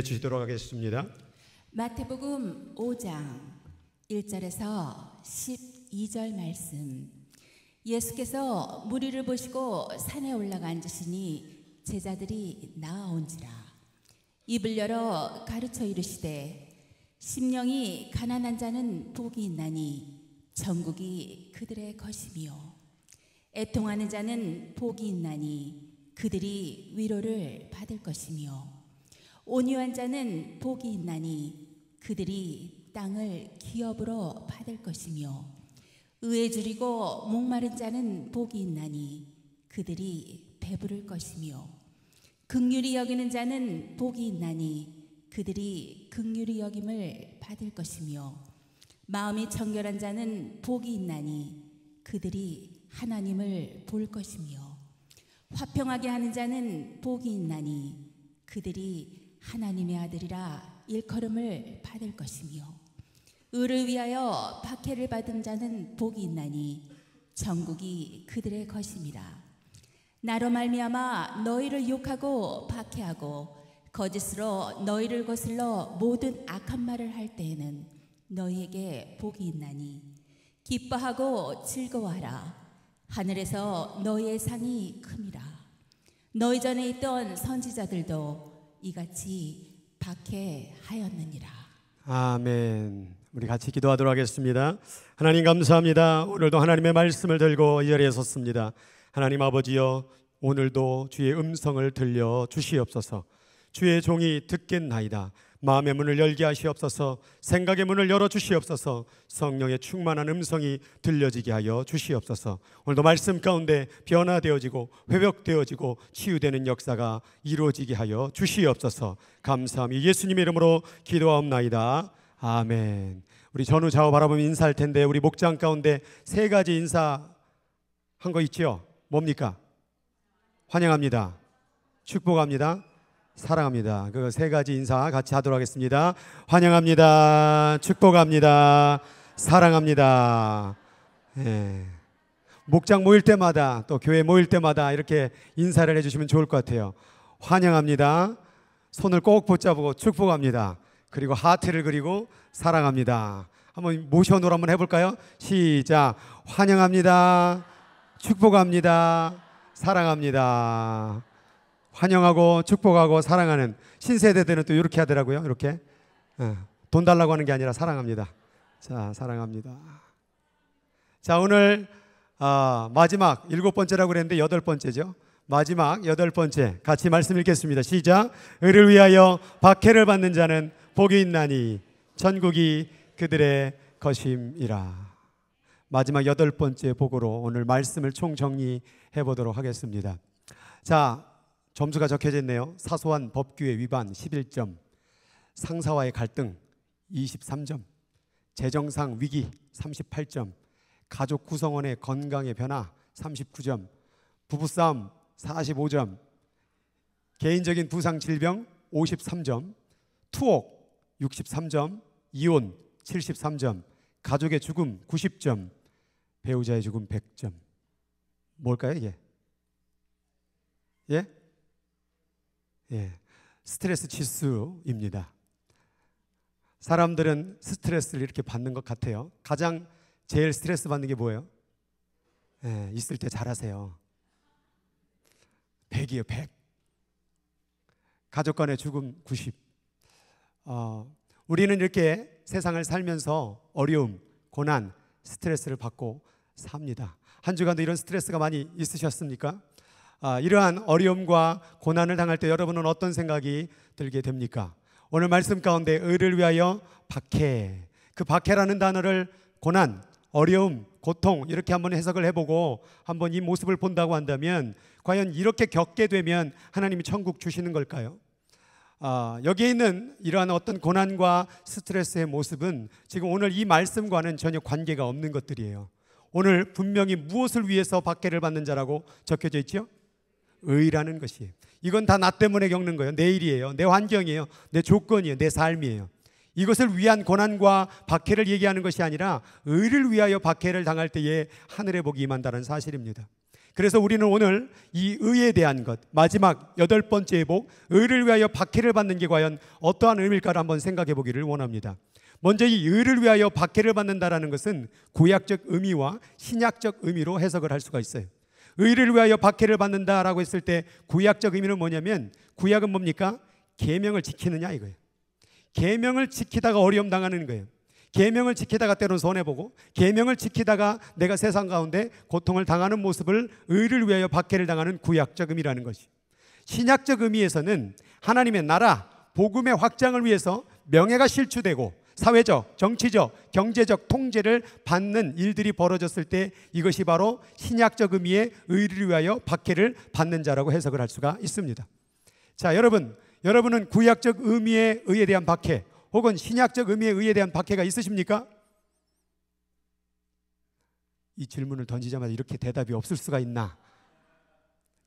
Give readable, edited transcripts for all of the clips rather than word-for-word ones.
주시도록 하겠습니다. 마태복음 5장 1절에서 12절 말씀. 예수께서 무리를 보시고 산에 올라가 앉으시니 제자들이 나아온지라. 입을 열어 가르쳐 이르시되 심령이 가난한 자는 복이 있나니 천국이 그들의 것이며 애통하는 자는 복이 있나니 그들이 위로를 받을 것이며 온유한 자는 복이 있나니 그들이 땅을 기업으로 받을 것이며 의에 줄이고 목마른 자는 복이 있나니 그들이 배부를 것이며 긍휼히 여기는 자는 복이 있나니 그들이 긍휼히 여김을 받을 것이며 마음이 청결한 자는 복이 있나니 그들이 하나님을 볼 것이며 화평하게 하는 자는 복이 있나니 그들이 하나님의 아들이라 일컬음을 받을 것이며 의를 위하여 박해를 받은 자는 복이 있나니 천국이 그들의 것임이라. 나로 말미암아 너희를 욕하고 박해하고 거짓으로 너희를 거슬러 모든 악한 말을 할 때에는 너희에게 복이 있나니 기뻐하고 즐거워하라. 하늘에서 너희의 상이 큼이라. 너희 전에 있던 선지자들도 이같이 박해하였느니라. 아멘. 우리 같이 기도하도록 하겠습니다. 하나님 감사합니다. 오늘도 하나님의 말씀을 들고 이 자리에 섰습니다. 하나님 아버지여, 오늘도 주의 음성을 들려 주시옵소서. 주의 종이 듣겠나이다. 마음의 문을 열게 하시옵소서. 생각의 문을 열어 주시옵소서. 성령의 충만한 음성이 들려지게 하여 주시옵소서. 오늘도 말씀 가운데 변화되어지고 회복되어지고 치유되는 역사가 이루어지게 하여 주시옵소서. 감사함이 예수님의 이름으로 기도하옵나이다. 아멘. 우리 전후 좌우 바라보며 인사할 텐데 우리 목장 가운데 세 가지 인사한 거 있죠? 뭡니까? 환영합니다. 축복합니다. 사랑합니다. 그 세 가지 인사 같이 하도록 하겠습니다. 환영합니다. 축복합니다. 사랑합니다. 예. 목장 모일 때마다 또 교회 모일 때마다 이렇게 인사를 해주시면 좋을 것 같아요. 환영합니다. 손을 꼭 붙잡고 축복합니다. 그리고 하트를 그리고 사랑합니다. 한번 모션으로 한번 해볼까요? 시작. 환영합니다. 축복합니다. 사랑합니다. 환영하고 축복하고 사랑하는 신세대들은 또 이렇게 하더라고요. 이렇게 돈 달라고 하는 게 아니라 사랑합니다. 자, 사랑합니다. 자, 오늘 마지막 7번째라고 그랬는데 8번째죠. 마지막 8번째 같이 말씀 읽겠습니다. 시작. 의를 위하여 박해를 받는 자는 복이 있나니 천국이 그들의 것임이라. 마지막 8번째 복으로 오늘 말씀을 총정리해 보도록 하겠습니다. 자, 점수가 적혀져 있네요. 사소한 법규의 위반 11점, 상사와의 갈등 23점, 재정상 위기 38점, 가족 구성원의 건강의 변화 39점, 부부싸움 45점, 개인적인 부상 질병 53점, 투옥 63점, 이혼 73점, 가족의 죽음 90점, 배우자의 죽음 100점. 뭘까요 이게? 예? 예, 스트레스 지수입니다. 사람들은 스트레스를 이렇게 받는 것 같아요. 가장 제일 스트레스 받는 게 뭐예요? 예, 있을 때 잘하세요. 100이에요, 100. 가족 간의 죽음 90. 우리는 이렇게 세상을 살면서 어려움, 고난, 스트레스를 받고 삽니다. 한 주간도 이런 스트레스가 많이 있으셨습니까? 이러한 어려움과 고난을 당할 때 여러분은 어떤 생각이 들게 됩니까? 오늘 말씀 가운데 의를 위하여 박해, 그 박해라는 단어를 고난, 어려움, 고통 이렇게 한번 해석을 해보고 한번 이 모습을 본다고 한다면 과연 이렇게 겪게 되면 하나님이 천국 주시는 걸까요? 여기에 있는 이러한 어떤 고난과 스트레스의 모습은 지금 오늘 이 말씀과는 전혀 관계가 없는 것들이에요. 오늘 분명히 무엇을 위해서 박해를 받는 자라고 적혀져 있죠? 의라는 것이에요. 이건 다 나 때문에 겪는 거예요. 내 일이에요. 내 환경이에요. 내 조건이에요. 내 삶이에요. 이것을 위한 고난과 박해를 얘기하는 것이 아니라 의를 위하여 박해를 당할 때에 하늘의 복이 임한다는 사실입니다. 그래서 우리는 오늘 이 의에 대한 것, 마지막 8번째 복, 의를 위하여 박해를 받는 게 과연 어떠한 의미일까를 한번 생각해 보기를 원합니다. 먼저 이 의를 위하여 박해를 받는다라는 것은 구약적 의미와 신약적 의미로 해석을 할 수가 있어요. 의를 위하여 박해를 받는다라고 했을 때 구약적 의미는 뭐냐면, 구약은 뭡니까? 계명을 지키느냐 이거예요. 계명을 지키다가 어려움 당하는 거예요. 계명을 지키다가 때로는 손해보고, 계명을 지키다가 내가 세상 가운데 고통을 당하는 모습을 의를 위하여 박해를 당하는 구약적 의미라는 것이, 신약적 의미에서는 하나님의 나라, 복음의 확장을 위해서 명예가 실추되고 사회적, 정치적, 경제적 통제를 받는 일들이 벌어졌을 때 이것이 바로 신약적 의미의 의를 위하여 박해를 받는 자라고 해석을 할 수가 있습니다. 자, 여러분은 구약적 의미의 의에 대한 박해 혹은 신약적 의미의 의에 대한 박해가 있으십니까? 이 질문을 던지자마자 이렇게 대답이 없을 수가 있나?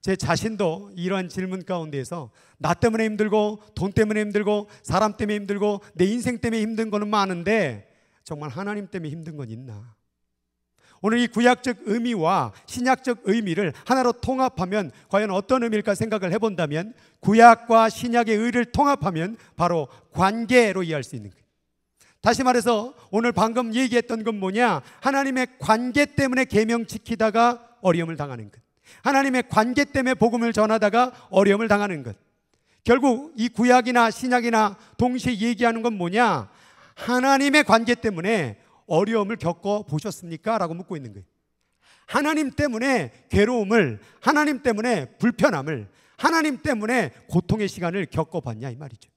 제 자신도 이러한 질문 가운데에서 나 때문에 힘들고, 돈 때문에 힘들고, 사람 때문에 힘들고, 내 인생 때문에 힘든 거는 많은데 정말 하나님 때문에 힘든 건 있나? 오늘 이 구약적 의미와 신약적 의미를 하나로 통합하면 과연 어떤 의미일까 생각을 해본다면, 구약과 신약의 의를 통합하면 바로 관계로 이해할 수 있는 거예요. 다시 말해서 오늘 방금 얘기했던 건 뭐냐? 하나님의 관계 때문에 계명 지키다가 어려움을 당하는 것, 하나님의 관계 때문에 복음을 전하다가 어려움을 당하는 것. 결국 이 구약이나 신약이나 동시에 얘기하는 건 뭐냐? 하나님의 관계 때문에 어려움을 겪어보셨습니까? 라고 묻고 있는 거예요. 하나님 때문에 괴로움을, 하나님 때문에 불편함을, 하나님 때문에 고통의 시간을 겪어봤냐 이 말이죠.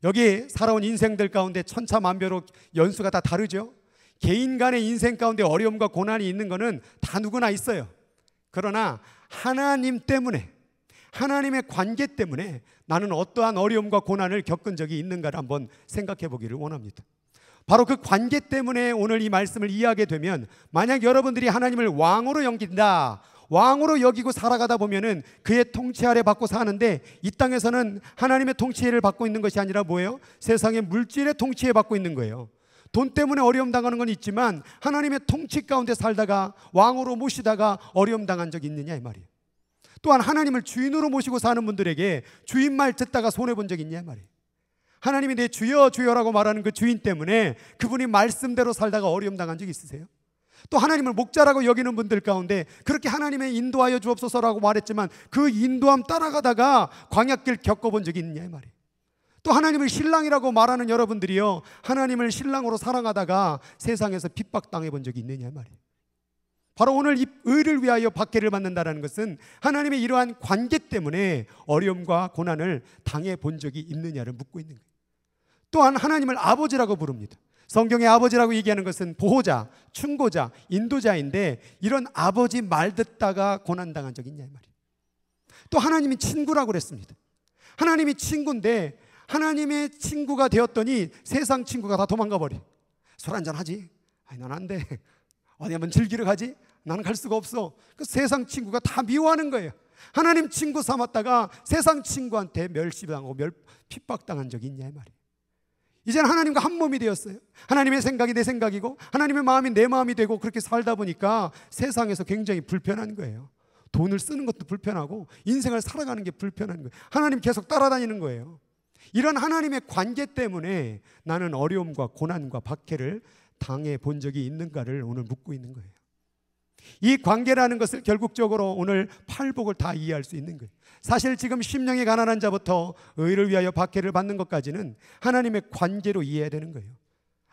여기 살아온 인생들 가운데 천차만별로 연수가 다 다르죠. 개인 간의 인생 가운데 어려움과 고난이 있는 거는 다 누구나 있어요. 그러나 하나님 때문에, 하나님의 관계 때문에 나는 어떠한 어려움과 고난을 겪은 적이 있는가를 한번 생각해 보기를 원합니다. 바로 그 관계 때문에 오늘 이 말씀을 이해하게 되면, 만약 여러분들이 하나님을 왕으로 여긴다, 왕으로 여기고 살아가다 보면은 그의 통치 아래 받고 사는데, 이 땅에서는 하나님의 통치를 받고 있는 것이 아니라 뭐예요? 세상의 물질의 통치에 받고 있는 거예요. 돈 때문에 어려움 당하는 건 있지만 하나님의 통치 가운데 살다가 왕으로 모시다가 어려움 당한 적이 있느냐 이 말이에요. 또한 하나님을 주인으로 모시고 사는 분들에게 주인 말 듣다가 손해본 적이 있냐 이 말이에요. 하나님이 내 주여 주여라고 말하는 그 주인 때문에 그분이 말씀대로 살다가 어려움 당한 적 있으세요? 또 하나님을 목자라고 여기는 분들 가운데 그렇게 하나님의 인도하여 주옵소서라고 말했지만 그 인도함 따라가다가 광야길 겪어본 적이 있느냐 이 말이에요. 또 하나님을 신랑이라고 말하는 여러분들이요, 하나님을 신랑으로 사랑하다가 세상에서 핍박당해 본 적이 있느냐 이 말이에요. 바로 오늘 이 의를 위하여 박해를 받는다는 것은 하나님의 이러한 관계 때문에 어려움과 고난을 당해 본 적이 있느냐를 묻고 있는 거예요. 또한 하나님을 아버지라고 부릅니다. 성경의 아버지라고 얘기하는 것은 보호자, 충고자, 인도자인데 이런 아버지 말 듣다가 고난당한 적이 있냐 이 말이에요. 또 하나님이 친구라고 그랬습니다. 하나님이 친구인데 하나님의 친구가 되었더니 세상 친구가 다 도망가 버려. 술 한잔 하지? 아니, 난 안 돼. 어디 한번 즐기러 가지? 나는 갈 수가 없어. 그 세상 친구가 다 미워하는 거예요. 하나님 친구 삼았다가 세상 친구한테 멸시당하고 핍박당한 적이 있냐 이 말이에요. 이제는 하나님과 한 몸이 되었어요. 하나님의 생각이 내 생각이고 하나님의 마음이 내 마음이 되고 그렇게 살다 보니까 세상에서 굉장히 불편한 거예요. 돈을 쓰는 것도 불편하고 인생을 살아가는 게 불편한 거예요. 하나님 계속 따라다니는 거예요. 이런 하나님의 관계 때문에 나는 어려움과 고난과 박해를 당해 본 적이 있는가를 오늘 묻고 있는 거예요. 이 관계라는 것을 결국적으로 오늘 팔복을 다 이해할 수 있는 거예요. 사실 지금 심령이 가난한 자부터 의를 위하여 박해를 받는 것까지는 하나님의 관계로 이해해야 되는 거예요.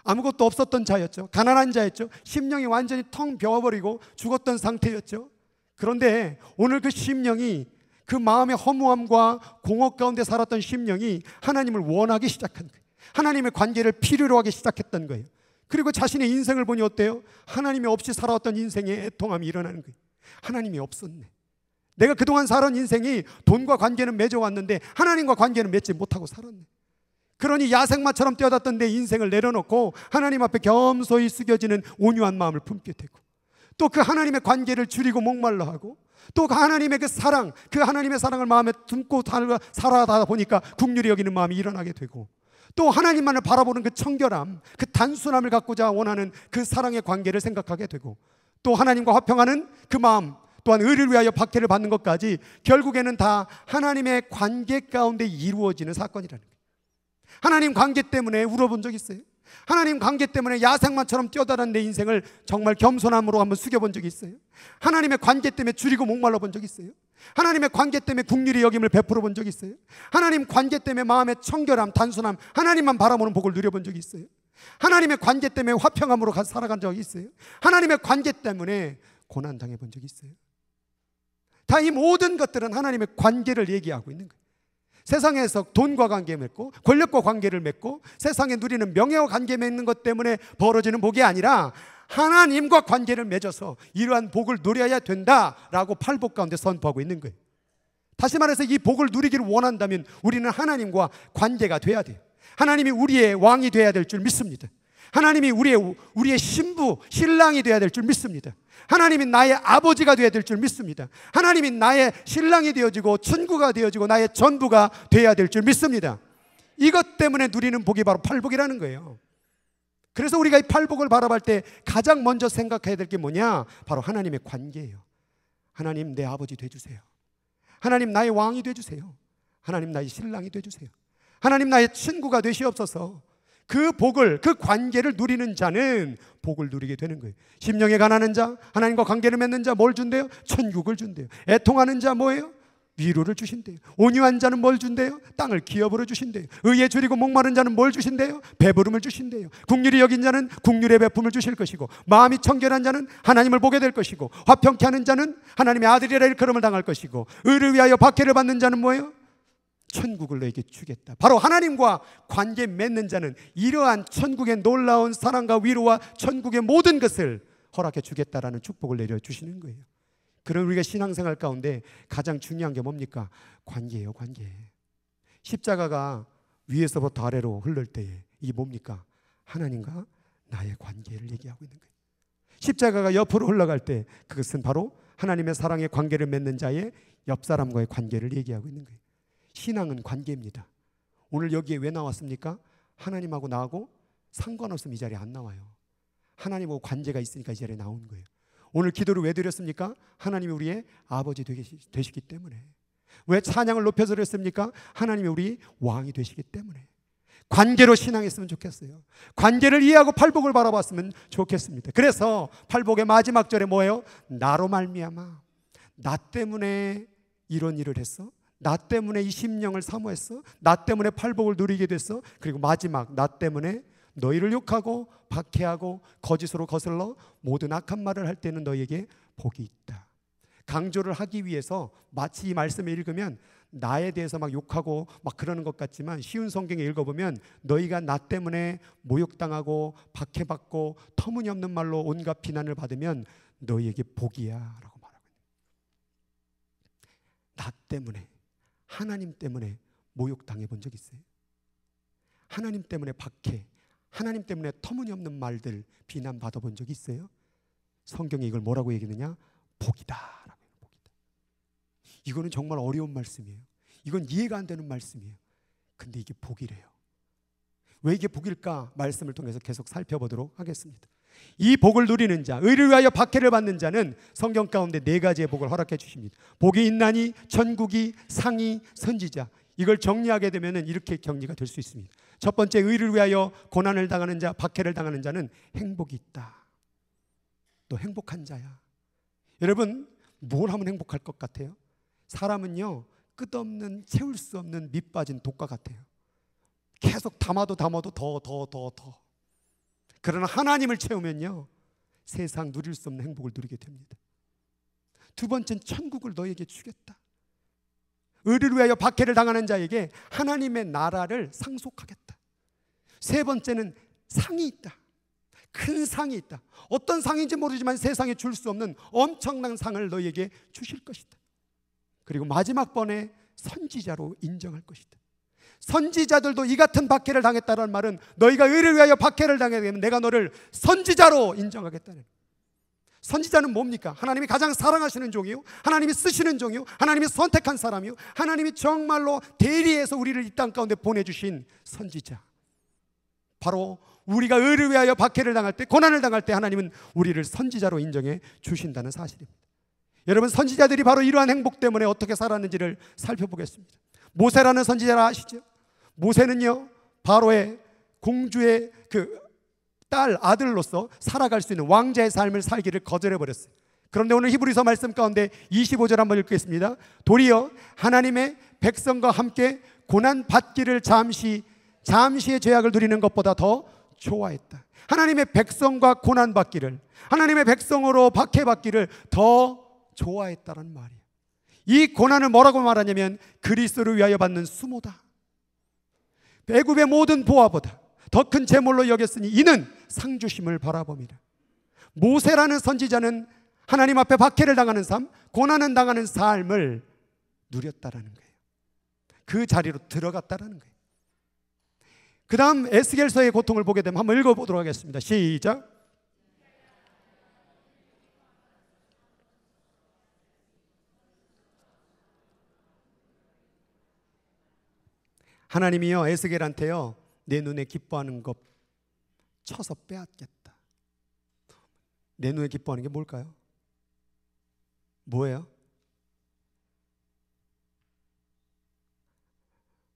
아무것도 없었던 자였죠. 가난한 자였죠. 심령이 완전히 텅 비어버리고 죽었던 상태였죠. 그런데 오늘 그 심령이, 그 마음의 허무함과 공허 가운데 살았던 심령이 하나님을 원하기 시작한 거예요. 하나님의 관계를 필요로 하기 시작했던 거예요. 그리고 자신의 인생을 보니 어때요? 하나님이 없이 살아왔던 인생의 애통함이 일어나는 거예요. 하나님이 없었네. 내가 그동안 살아온 인생이 돈과 관계는 맺어왔는데 하나님과 관계는 맺지 못하고 살았네. 그러니 야생마처럼 뛰어났던 내 인생을 내려놓고 하나님 앞에 겸손히 숙여지는 온유한 마음을 품게 되고, 또 그 하나님의 관계를 줄이고 목말라 하고, 또 그 하나님의 그 사랑, 그 하나님의 사랑을 마음에 품고 살아가다 보니까 긍휼히 여기는 마음이 일어나게 되고, 또 하나님만을 바라보는 그 청결함, 그 단순함을 갖고자 원하는 그 사랑의 관계를 생각하게 되고, 또 하나님과 화평하는 그 마음, 또한 의를 위하여 박해를 받는 것까지 결국에는 다 하나님의 관계 가운데 이루어지는 사건이라는 거예요. 하나님 관계 때문에 울어본 적 있어요? 하나님 관계 때문에 야생마처럼 뛰어다니는 내 인생을 정말 겸손함으로 한번 숙여본 적이 있어요? 하나님의 관계 때문에 줄이고 목말라 본 적 있어요? 하나님의 관계 때문에 긍휼히 여김을 베풀어 본 적 있어요? 하나님 관계 때문에 마음의 청결함, 단순함, 하나님만 바라보는 복을 누려본 적이 있어요? 하나님의 관계 때문에 화평함으로 살아간 적이 있어요? 하나님의 관계 때문에 고난당해 본 적이 있어요? 다 이 모든 것들은 하나님의 관계를 얘기하고 있는 거예요. 세상에서 돈과 관계 맺고 권력과 관계를 맺고 세상에 누리는 명예와 관계 맺는 것 때문에 벌어지는 복이 아니라 하나님과 관계를 맺어서 이러한 복을 누려야 된다라고 팔복 가운데 선포하고 있는 거예요. 다시 말해서 이 복을 누리기를 원한다면 우리는 하나님과 관계가 돼야 돼요. 하나님이 우리의 왕이 돼야 될 줄 믿습니다. 하나님이 우리의 신부, 신랑이 돼야 될 줄 믿습니다. 하나님이 나의 아버지가 돼야 될 줄 믿습니다. 하나님이 나의 신랑이 되어지고 친구가 되어지고 나의 전부가 돼야 될 줄 믿습니다. 이것 때문에 누리는 복이 바로 팔복이라는 거예요. 그래서 우리가 이 팔복을 바라볼 때 가장 먼저 생각해야 될 게 뭐냐? 바로 하나님의 관계예요. 하나님 내 아버지 돼주세요. 하나님 나의 왕이 돼주세요. 하나님 나의 신랑이 돼주세요. 하나님 나의 친구가 되시옵소서. 그 복을, 그 관계를 누리는 자는 복을 누리게 되는 거예요. 심령에 가난한 자, 하나님과 관계를 맺는 자 뭘 준대요? 천국을 준대요. 애통하는 자 뭐예요? 위로를 주신대요. 온유한 자는 뭘 준대요? 땅을 기업으로 주신대요. 의에 줄이고 목마른 자는 뭘 주신대요? 배부름을 주신대요. 긍휼히 여긴 자는 긍휼의 베품을 주실 것이고, 마음이 청결한 자는 하나님을 보게 될 것이고, 화평케 하는 자는 하나님의 아들이라 일컬음을 당할 것이고, 의를 위하여 박해를 받는 자는 뭐예요? 천국을 너에게 주겠다. 바로 하나님과 관계 맺는 자는 이러한 천국의 놀라운 사랑과 위로와 천국의 모든 것을 허락해 주겠다라는 축복을 내려주시는 거예요. 그런 우리가 신앙생활 가운데 가장 중요한 게 뭡니까? 관계예요, 관계. 십자가가 위에서부터 아래로 흐를 때에 이게 뭡니까? 하나님과 나의 관계를 얘기하고 있는 거예요. 십자가가 옆으로 흘러갈 때 그것은 바로 하나님의 사랑의 관계를 맺는 자의 옆 사람과의 관계를 얘기하고 있는 거예요. 신앙은 관계입니다. 오늘 여기에 왜 나왔습니까? 하나님하고 나하고 상관없으면 이 자리에 안 나와요. 하나님하고 관계가 있으니까 이 자리에 나온 거예요. 오늘 기도를 왜 드렸습니까? 하나님이 우리의 아버지 되시기 때문에. 왜 찬양을 높여서 드렸습니까? 하나님이 우리 왕이 되시기 때문에. 관계로 신앙했으면 좋겠어요. 관계를 이해하고 팔복을 바라봤으면 좋겠습니다. 그래서 팔복의 마지막 절에 뭐예요? 나로 말미암아, 나 때문에 이런 일을 했어? 나 때문에 이 심령을 사모했어? 나 때문에 팔복을 누리게 됐어? 그리고 마지막, 나 때문에 너희를 욕하고 박해하고 거짓으로 거슬러 모든 악한 말을 할 때는 너희에게 복이 있다. 강조를 하기 위해서 마치 이 말씀을 읽으면 나에 대해서 막 욕하고 막 그러는 것 같지만 쉬운 성경에 읽어보면 너희가 나 때문에 모욕당하고 박해받고 터무니없는 말로 온갖 비난을 받으면 너희에게 복이야 라고 말하고 있는 거예요. 나 때문에, 하나님 때문에 모욕당해 본 적 있어요? 하나님 때문에 박해, 하나님 때문에 터무니없는 말들 비난받아 본 적 있어요? 성경이 이걸 뭐라고 얘기하느냐? 복이다 라고 해요. 복이다. 이거는 정말 어려운 말씀이에요. 이건 이해가 안 되는 말씀이에요. 근데 이게 복이래요. 왜 이게 복일까? 말씀을 통해서 계속 살펴보도록 하겠습니다. 이 복을 누리는 자, 의를 위하여 박해를 받는 자는 성경 가운데 4가지의 복을 허락해 주십니다. 복이 있나니, 천국이, 상이, 선지자. 이걸 정리하게 되면 이렇게 정리가 될 수 있습니다. 첫 번째, 의를 위하여 고난을 당하는 자, 박해를 당하는 자는 행복이 있다. 너 행복한 자야. 여러분, 뭘 하면 행복할 것 같아요? 사람은요, 끝없는 채울 수 없는 밑 빠진 독과 같아요. 계속 담아도 더. 그러나 하나님을 채우면요, 세상 누릴 수 없는 행복을 누리게 됩니다. 두 번째는 천국을 너에게 주겠다. 의를 위하여 박해를 당하는 자에게 하나님의 나라를 상속하겠다. 세 번째는 상이 있다. 큰 상이 있다. 어떤 상인지 모르지만 세상에 줄 수 없는 엄청난 상을 너에게 주실 것이다. 그리고 마지막 번에 선지자로 인정할 것이다. 선지자들도 이 같은 박해를 당했다는 말은 너희가 의를 위하여 박해를 당하게 되면 내가 너를 선지자로 인정하겠다는. 선지자는 뭡니까? 하나님이 가장 사랑하시는 종이요, 하나님이 쓰시는 종이요, 하나님이 선택한 사람이요, 하나님이 정말로 대리해서 우리를 이 땅 가운데 보내주신 선지자. 바로 우리가 의를 위하여 박해를 당할 때, 고난을 당할 때 하나님은 우리를 선지자로 인정해 주신다는 사실입니다. 여러분, 선지자들이 바로 이러한 행복 때문에 어떻게 살았는지를 살펴보겠습니다. 모세라는 선지자를 아시죠? 모세는요, 바로의 공주의 딸 아들로서 살아갈 수 있는 왕자의 삶을 살기를 거절해버렸어요. 그런데 오늘 히브리서 말씀 가운데 25절 한번 읽겠습니다. 도리어 하나님의 백성과 함께 고난받기를 잠시의 죄악을 누리는 것보다 더 좋아했다. 하나님의 백성과 고난받기를, 하나님의 백성으로 박해받기를 더 좋아했다는 말이에요. 이 고난을 뭐라고 말하냐면 그리스도를 위하여 받는 수모다. 애굽의 모든 보화보다 더 큰 재물로 여겼으니 이는 상주심을 바라봅니다. 모세라는 선지자는 하나님 앞에 박해를 당하는 삶, 고난을 당하는 삶을 누렸다라는 거예요. 그 자리로 들어갔다라는 거예요. 그 다음 에스겔서의 고통을 보게 되면 한번 읽어보도록 하겠습니다. 시작. 하나님이요, 에스겔한테요, 내 눈에 기뻐하는 것 쳐서 빼앗겠다. 내 눈에 기뻐하는 게 뭘까요? 뭐예요?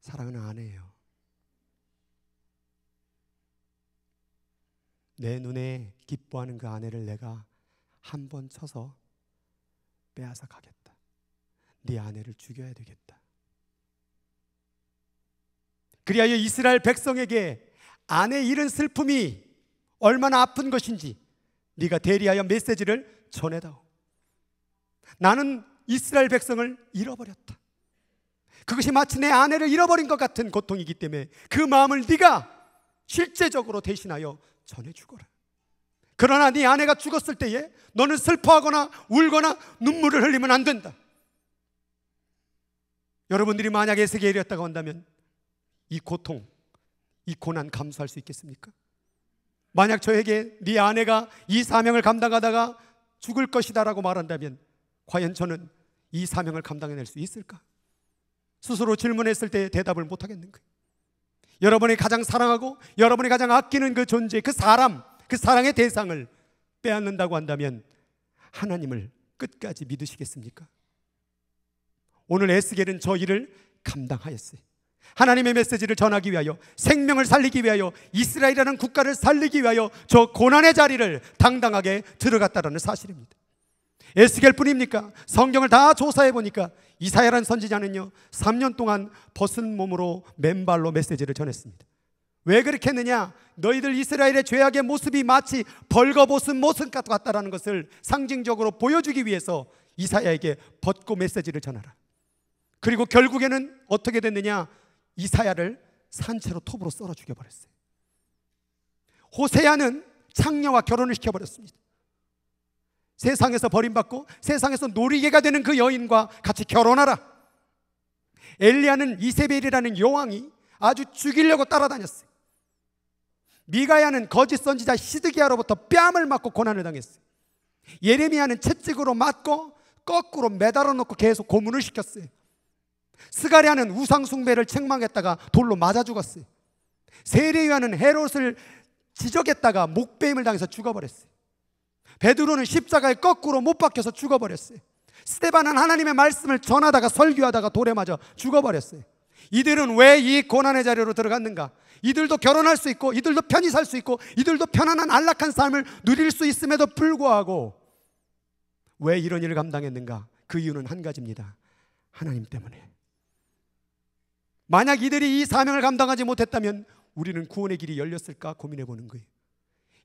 사랑하는 아내예요. 내 눈에 기뻐하는 그 아내를 내가 한 번 쳐서 빼앗아 가겠다. 네 아내를 죽여야 되겠다. 그리하여 이스라엘 백성에게 아내 잃은 슬픔이 얼마나 아픈 것인지 네가 대리하여 메시지를 전해다오. 나는 이스라엘 백성을 잃어버렸다. 그것이 마치 내 아내를 잃어버린 것 같은 고통이기 때문에 그 마음을 네가 실제적으로 대신하여 전해주거라. 그러나 네 아내가 죽었을 때에 너는 슬퍼하거나 울거나 눈물을 흘리면 안 된다. 여러분들이 만약에 에스겔이었다고 한다면 이 고통, 이 고난 감수할 수 있겠습니까? 만약 저에게 네 아내가 이 사명을 감당하다가 죽을 것이다라고 말한다면 과연 저는 이 사명을 감당해낼 수 있을까? 스스로 질문했을 때 대답을 못하겠는가? 여러분이 가장 사랑하고 여러분이 가장 아끼는 그 존재, 그 사람, 그 사랑의 대상을 빼앗는다고 한다면 하나님을 끝까지 믿으시겠습니까? 오늘 에스겔은 저 일을 감당하였어요. 하나님의 메시지를 전하기 위하여, 생명을 살리기 위하여, 이스라엘이라는 국가를 살리기 위하여 저 고난의 자리를 당당하게 들어갔다는 사실입니다. 에스겔뿐입니까? 성경을 다 조사해 보니까 이사야라는 선지자는요 3년 동안 벗은 몸으로 맨발로 메시지를 전했습니다. 왜 그렇게 했느냐? 너희들 이스라엘의 죄악의 모습이 마치 벌거벗은 모습 같다라는 것을 상징적으로 보여주기 위해서 이사야에게 벗고 메시지를 전하라. 그리고 결국에는 어떻게 됐느냐? 이사야를 산채로 톱으로 썰어 죽여버렸어요. 호세아는 창녀와 결혼을 시켜버렸습니다. 세상에서 버림받고 세상에서 놀이개가 되는 그 여인과 같이 결혼하라. 엘리야는 이세벨이라는 여왕이 아주 죽이려고 따라다녔어요. 미가야는 거짓 선지자 시드기야로부터 뺨을 맞고 고난을 당했어요. 예레미야는 채찍으로 맞고 거꾸로 매달아 놓고 계속 고문을 시켰어요. 스가랴는 우상 숭배를 책망했다가 돌로 맞아 죽었어요. 세례요한은 헤롯을 지적했다가 목베임을 당해서 죽어버렸어요. 베드로는 십자가에 거꾸로 못 박혀서 죽어버렸어요. 스데반은 하나님의 말씀을 전하다가 설교하다가 돌에 맞아 죽어버렸어요. 이들은 왜 이 고난의 자리로 들어갔는가? 이들도 결혼할 수 있고 이들도 편히 살 수 있고 이들도 편안한 안락한 삶을 누릴 수 있음에도 불구하고 왜 이런 일을 감당했는가? 그 이유는 한 가지입니다. 하나님 때문에. 만약 이들이 이 사명을 감당하지 못했다면 우리는 구원의 길이 열렸을까 고민해 보는 거예요.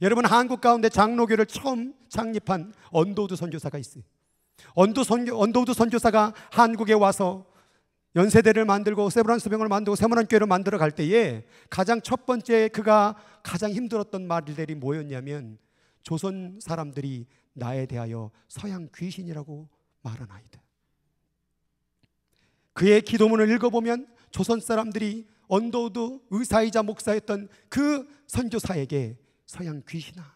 여러분, 한국 가운데 장로교를 처음 창립한 언도우드 선교사가 있어요. 언도우드 선교사가 한국에 와서 연세대를 만들고 세브란스 병원을 만들고 세문안교회를 만들어 갈 때에 가장 첫 번째 그가 가장 힘들었던 말들이 뭐였냐면 조선 사람들이 나에 대하여 서양 귀신이라고 말하나이다. 그의 기도문을 읽어보면 조선 사람들이 언도우드 의사이자 목사였던 그 선교사에게 서양 귀신아.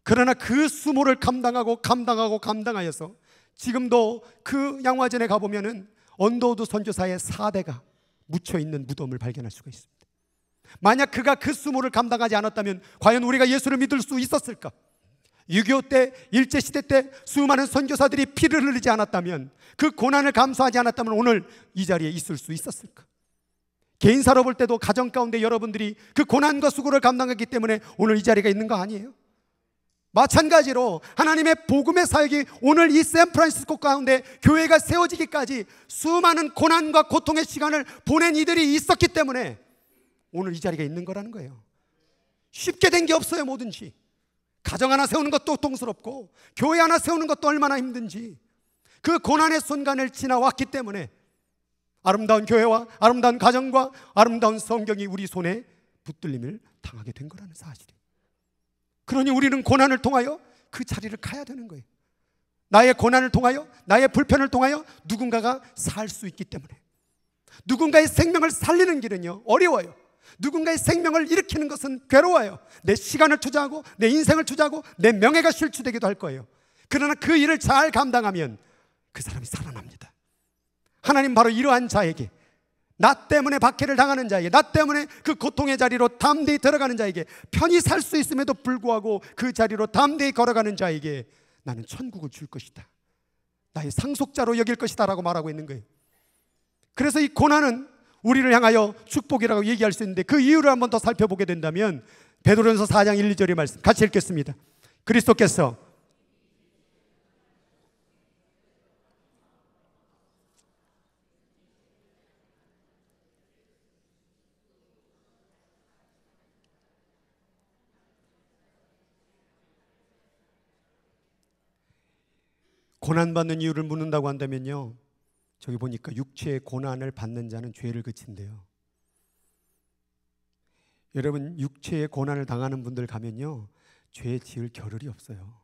그러나 그 수모를 감당하여서 지금도 그 양화전에 가보면은 언도우드 선교사의 4대가 묻혀있는 무덤을 발견할 수가 있습니다. 만약 그가 그 수모를 감당하지 않았다면 과연 우리가 예수를 믿을 수 있었을까? 6.25 때, 일제시대 때 수많은 선교사들이 피를 흘리지 않았다면, 그 고난을 감수하지 않았다면 오늘 이 자리에 있을 수 있었을까? 개인사로 볼 때도 가정 가운데 여러분들이 그 고난과 수고를 감당했기 때문에 오늘 이 자리가 있는 거 아니에요? 마찬가지로 하나님의 복음의 사역이 오늘 이 샌프란시스코 가운데 교회가 세워지기까지 수많은 고난과 고통의 시간을 보낸 이들이 있었기 때문에 오늘 이 자리가 있는 거라는 거예요. 쉽게 된 게 없어요. 뭐든지 가정 하나 세우는 것도 고통스럽고 교회 하나 세우는 것도 얼마나 힘든지, 그 고난의 순간을 지나왔기 때문에 아름다운 교회와 아름다운 가정과 아름다운 성경이 우리 손에 붙들림을 당하게 된 거라는 사실이에요. 그러니 우리는 고난을 통하여 그 자리를 가야 되는 거예요. 나의 고난을 통하여, 나의 불편을 통하여 누군가가 살 수 있기 때문에. 누군가의 생명을 살리는 길은요 어려워요. 누군가의 생명을 일으키는 것은 괴로워요. 내 시간을 투자하고 내 인생을 투자하고 내 명예가 실추되기도 할 거예요. 그러나 그 일을 잘 감당하면 그 사람이 살아납니다. 하나님 바로 이러한 자에게, 나 때문에 박해를 당하는 자에게, 나 때문에 그 고통의 자리로 담대히 들어가는 자에게, 편히 살 수 있음에도 불구하고 그 자리로 담대히 걸어가는 자에게 나는 천국을 줄 것이다, 나의 상속자로 여길 것이다 라고 말하고 있는 거예요. 그래서 이 고난은 우리를 향하여 축복이라고 얘기할 수 있는데, 그 이유를 한번 더 살펴보게 된다면 베드로전서 4장 1, 2절의 말씀 같이 읽겠습니다. 그리스도께서 고난받는 이유를 묻는다고 한다면요, 저기 보니까 육체의 고난을 받는 자는 죄를 그친대요. 여러분, 육체의 고난을 당하는 분들 가면요 죄 지을 겨를이 없어요.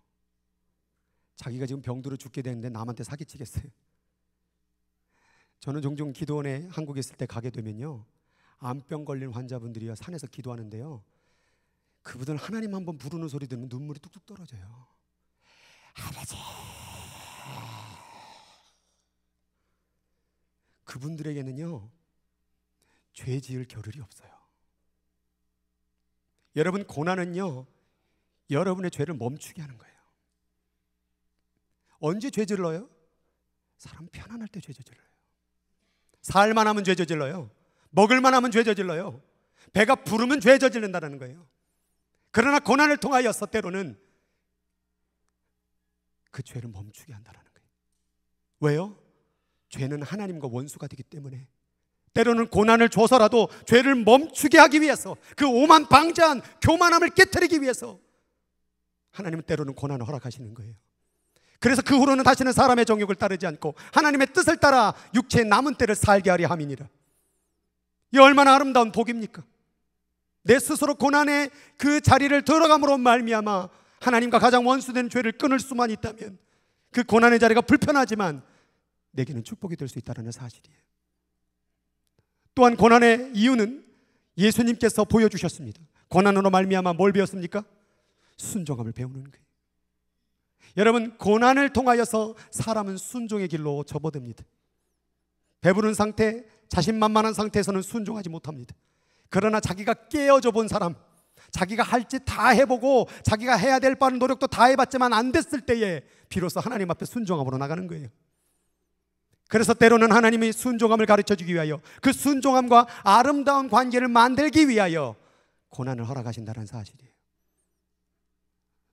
자기가 지금 병들어 죽게 되는데 남한테 사기치겠어요. 저는 종종 기도원에 한국에 있을 때 가게 되면요, 암병 걸린 환자분들이 산에서 기도하는데요, 그분들 하나님 한번 부르는 소리 들으면 눈물이 뚝뚝 떨어져요. 아버지, 그분들에게는요 죄 지을 겨를이 없어요. 여러분, 고난은요 여러분의 죄를 멈추게 하는 거예요. 언제 죄 질러요? 사람 편안할 때 죄 저질러요. 살만 하면 죄 저질러요. 먹을만 하면 죄 저질러요. 배가 부르면 죄 저질른다는 거예요. 그러나 고난을 통하여서 때로는 그 죄를 멈추게 한다는 거예요. 왜요? 죄는 하나님과 원수가 되기 때문에 때로는 고난을 줘서라도 죄를 멈추게 하기 위해서, 그 오만 방자한 교만함을 깨트리기 위해서 하나님은 때로는 고난을 허락하시는 거예요. 그래서 그 후로는 다시는 사람의 정욕을 따르지 않고 하나님의 뜻을 따라 육체의 남은 때를 살게 하려 함이니라. 이 얼마나 아름다운 복입니까? 내 스스로 고난의 그 자리를 들어감으로 말미암아 하나님과 가장 원수된 죄를 끊을 수만 있다면 그 고난의 자리가 불편하지만 내게는 축복이 될 수 있다는 사실이에요. 또한 고난의 이유는 예수님께서 보여주셨습니다. 고난으로 말미암아 뭘 배웠습니까? 순종함을 배우는 거예요. 여러분, 고난을 통하여서 사람은 순종의 길로 접어듭니다. 배부른 상태, 자신만만한 상태에서는 순종하지 못합니다. 그러나 자기가 깨어져 본 사람, 자기가 할 짓 다 해보고 자기가 해야 될 바른 노력도 다 해봤지만 안 됐을 때에 비로소 하나님 앞에 순종함으로 나가는 거예요. 그래서 때로는 하나님이 순종함을 가르쳐주기 위하여, 그 순종함과 아름다운 관계를 만들기 위하여 고난을 허락하신다는 사실이에요.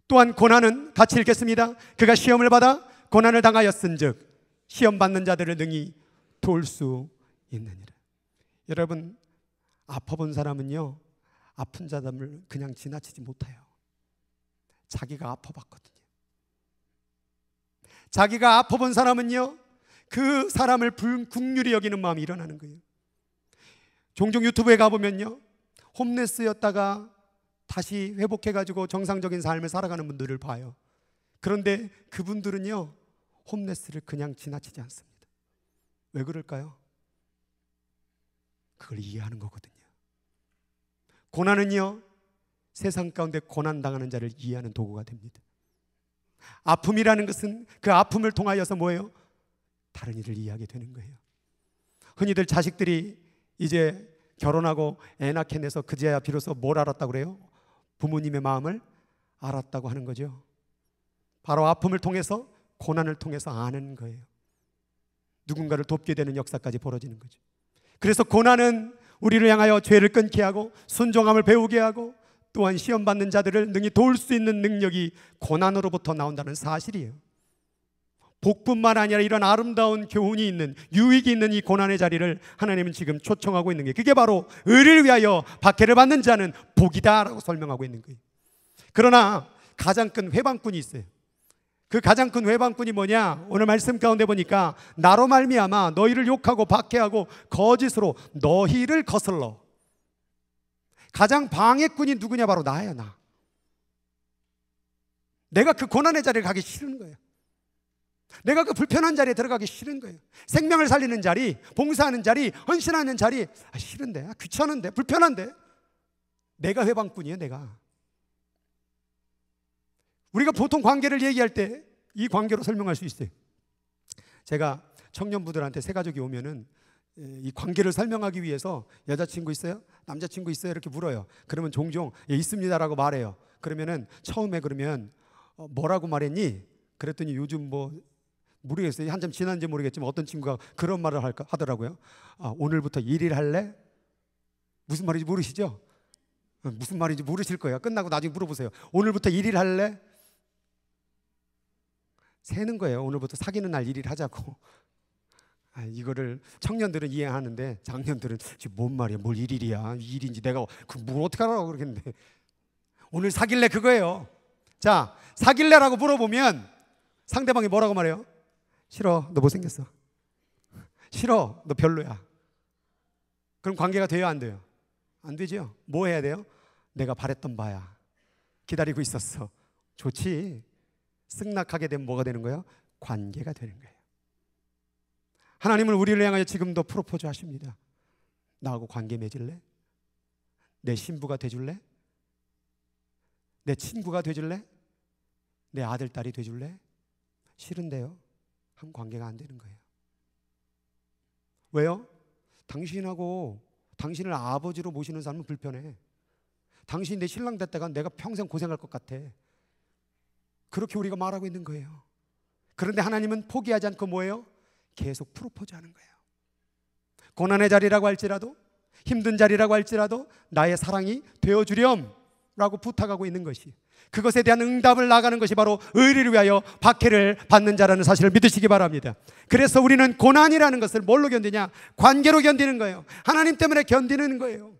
또한 고난은 같이 읽겠습니다. 그가 시험을 받아 고난을 당하였은즉 시험 받는 자들을 능히 도울 수 있느니라. 여러분, 아파본 사람은요 아픈 자들을 그냥 지나치지 못해요. 자기가 아파봤거든요. 자기가 아파본 사람은요 그 사람을 국률이 여기는 마음이 일어나는 거예요. 종종 유튜브에 가보면요, 홈레스였다가 다시 회복해가지고 정상적인 삶을 살아가는 분들을 봐요. 그런데 그분들은요 홈레스를 그냥 지나치지 않습니다. 왜 그럴까요? 그걸 이해하는 거거든요. 고난은요 세상 가운데 고난당하는 자를 이해하는 도구가 됩니다. 아픔이라는 것은 그 아픔을 통하여서 뭐예요? 다른 일을 이해하게 되는 거예요. 흔히들 자식들이 이제 결혼하고 애 낳게 돼서 그제야 비로소 뭘 알았다고 그래요? 부모님의 마음을 알았다고 하는 거죠. 바로 아픔을 통해서, 고난을 통해서 아는 거예요. 누군가를 돕게 되는 역사까지 벌어지는 거죠. 그래서 고난은 우리를 향하여 죄를 끊게 하고 순종함을 배우게 하고, 또한 시험받는 자들을 능히 도울 수 있는 능력이 고난으로부터 나온다는 사실이에요. 복뿐만 아니라 이런 아름다운 교훈이 있는, 유익이 있는 이 고난의 자리를 하나님은 지금 초청하고 있는 게, 그게 바로 의를 위하여 박해를 받는 자는 복이다라고 설명하고 있는 거예요. 그러나 가장 큰 회방꾼이 있어요. 그 가장 큰 회방꾼이 뭐냐? 오늘 말씀 가운데 보니까 나로 말미암아 너희를 욕하고 박해하고 거짓으로 너희를 거슬러. 가장 방해꾼이 누구냐? 바로 나예요. 나. 내가 그 고난의 자리를 가기 싫은 거예요. 내가 그 불편한 자리에 들어가기 싫은 거예요. 생명을 살리는 자리, 봉사하는 자리, 헌신하는 자리, 싫은데, 귀찮은데, 불편한데. 내가 회방꾼이에요. 내가. 우리가 보통 관계를 얘기할 때 이 관계로 설명할 수 있어요. 제가 청년부들한테 새가족이 오면은 이 관계를 설명하기 위해서 여자친구 있어요? 남자친구 있어요? 이렇게 물어요. 그러면 종종 있습니다라고 말해요. 그러면은 처음에 그러면 뭐라고 말했니? 그랬더니 요즘 뭐 모르겠어요. 한참 지난지 모르겠지만 어떤 친구가 그런 말을 하더라고요. 오늘부터 1일 할래? 무슨 말인지 모르시죠? 무슨 말인지 모르실 거예요. 끝나고 나중에 물어보세요. 오늘부터 1일 할래? 세는 거예요. 오늘부터 사귀는 날 1일 하자고. 이거를 청년들은 이해하는데 장년들은 지금 뭔 말이야? 뭘 1일이야? 2일인지 내가 뭘 어떻게 하라고 그러겠는데. 오늘 사귈래 그거예요. 자, 사귈래라고 물어보면 상대방이 뭐라고 말해요? 싫어, 너 못생겼어. 싫어, 너 별로야. 그럼 관계가 돼요, 안 돼요? 안 되죠. 뭐 해야 돼요? 내가 바랬던 바야. 기다리고 있었어. 좋지. 승낙하게 되면 뭐가 되는 거예요? 관계가 되는 거예요. 하나님은 우리를 향하여 지금도 프로포즈 하십니다. 나하고 관계 맺을래? 내 신부가 돼줄래? 내 친구가 돼줄래? 내 아들, 딸이 돼줄래? 싫은데요. 한 관계가 안 되는 거예요. 왜요? 당신하고 당신을 아버지로 모시는 사람은 불편해. 당신이 내 신랑 됐다가 내가 평생 고생할 것 같아. 그렇게 우리가 말하고 있는 거예요. 그런데 하나님은 포기하지 않고 뭐예요? 계속 프로포즈 하는 거예요. 고난의 자리라고 할지라도, 힘든 자리라고 할지라도 나의 사랑이 되어주렴 라고 부탁하고 있는 것이, 그것에 대한 응답을 나가는 것이 바로 의리를 위하여 박해를 받는 자라는 사실을 믿으시기 바랍니다. 그래서 우리는 고난이라는 것을 뭘로 견디냐? 관계로 견디는 거예요. 하나님 때문에 견디는 거예요.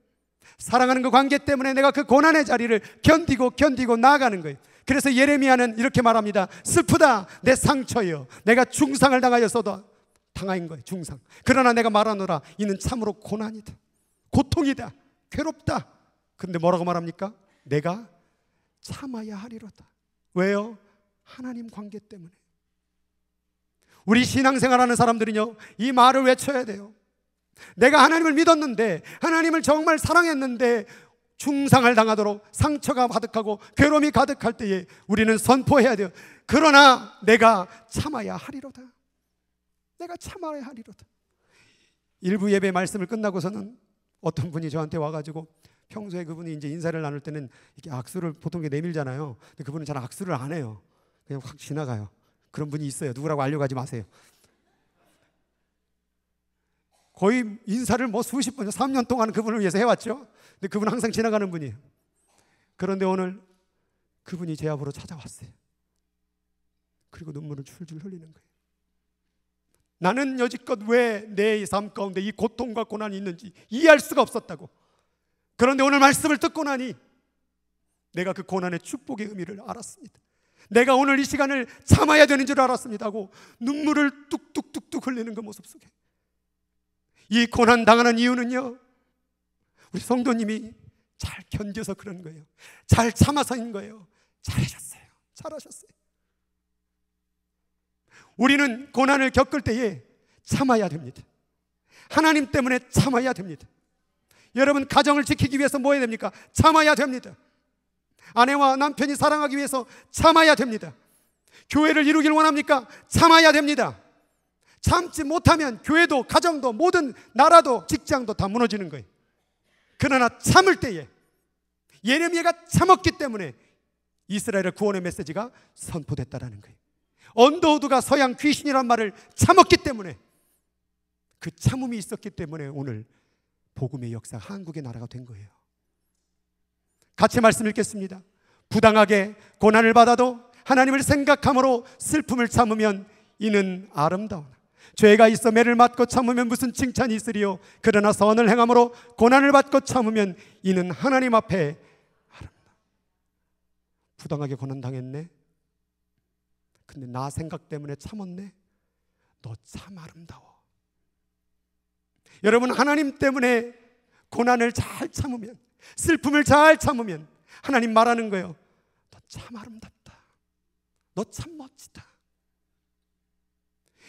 사랑하는 그 관계 때문에 내가 그 고난의 자리를 견디고 나아가는 거예요. 그래서 예레미야는 이렇게 말합니다. 슬프다 내 상처여, 내가 중상을 당하였어도 당한 거예요. 중상. 그러나 내가 말하노라 이는 참으로 고난이다, 고통이다, 괴롭다. 그런데 뭐라고 말합니까? 내가 참아야 하리로다. 왜요? 하나님 관계 때문에. 우리 신앙생활하는 사람들은요, 이 말을 외쳐야 돼요. 내가 하나님을 믿었는데, 하나님을 정말 사랑했는데 중상을 당하도록 상처가 가득하고 괴로움이 가득할 때에 우리는 선포해야 돼요. 그러나 내가 참아야 하리로다. 내가 참아야 하리로다. 일부 예배 말씀을 끝나고서는 어떤 분이 저한테 와가지고, 평소에 그분이 이제 인사를 나눌 때는 이렇게 악수를 보통 내밀잖아요. 근데 그분은 잘 악수를 안 해요. 그냥 확 지나가요. 그런 분이 있어요. 누구라고 알려가지 마세요. 거의 인사를 뭐 수십 번, 3년 동안 그분을 위해서 해왔죠. 근데 그분은 항상 지나가는 분이에요. 그런데 오늘 그분이 제 앞으로 찾아왔어요. 그리고 눈물을 줄줄 흘리는 거예요. 나는 여지껏 왜 내 삶 가운데 이 고통과 고난이 있는지 이해할 수가 없었다고. 그런데 오늘 말씀을 듣고 나니 내가 그 고난의 축복의 의미를 알았습니다. 내가 오늘 이 시간을 참아야 되는 줄 알았습니다 하고 눈물을 뚝뚝뚝뚝 흘리는 그 모습 속에, 이 고난 당하는 이유는요, 우리 성도님이 잘 견뎌서 그런 거예요. 잘 참아서인 거예요. 잘하셨어요. 잘하셨어요. 우리는 고난을 겪을 때에 참아야 됩니다. 하나님 때문에 참아야 됩니다. 여러분, 가정을 지키기 위해서 뭐 해야 됩니까? 참아야 됩니다. 아내와 남편이 사랑하기 위해서 참아야 됩니다. 교회를 이루길 원합니까? 참아야 됩니다. 참지 못하면 교회도, 가정도, 모든 나라도, 직장도 다 무너지는 거예요. 그러나 참을 때에, 예레미야가 참았기 때문에 이스라엘의 구원의 메시지가 선포됐다라는 거예요. 언더우드가 서양 귀신이란 말을 참았기 때문에, 그 참음이 있었기 때문에 오늘 복음의 역사, 한국의 나라가 된 거예요. 같이 말씀 읽겠습니다. 부당하게 고난을 받아도 하나님을 생각함으로 슬픔을 참으면 이는 아름다우나 죄가 있어 매를 맞고 참으면 무슨 칭찬이 있으리요. 그러나 선을 행함으로 고난을 받고 참으면 이는 하나님 앞에 아름다워. 부당하게 고난당했네. 근데 나 생각 때문에 참았네. 너 참 아름다워. 여러분, 하나님 때문에 고난을 잘 참으면, 슬픔을 잘 참으면 하나님 말하는 거예요. 너 참 아름답다. 너 참 멋지다.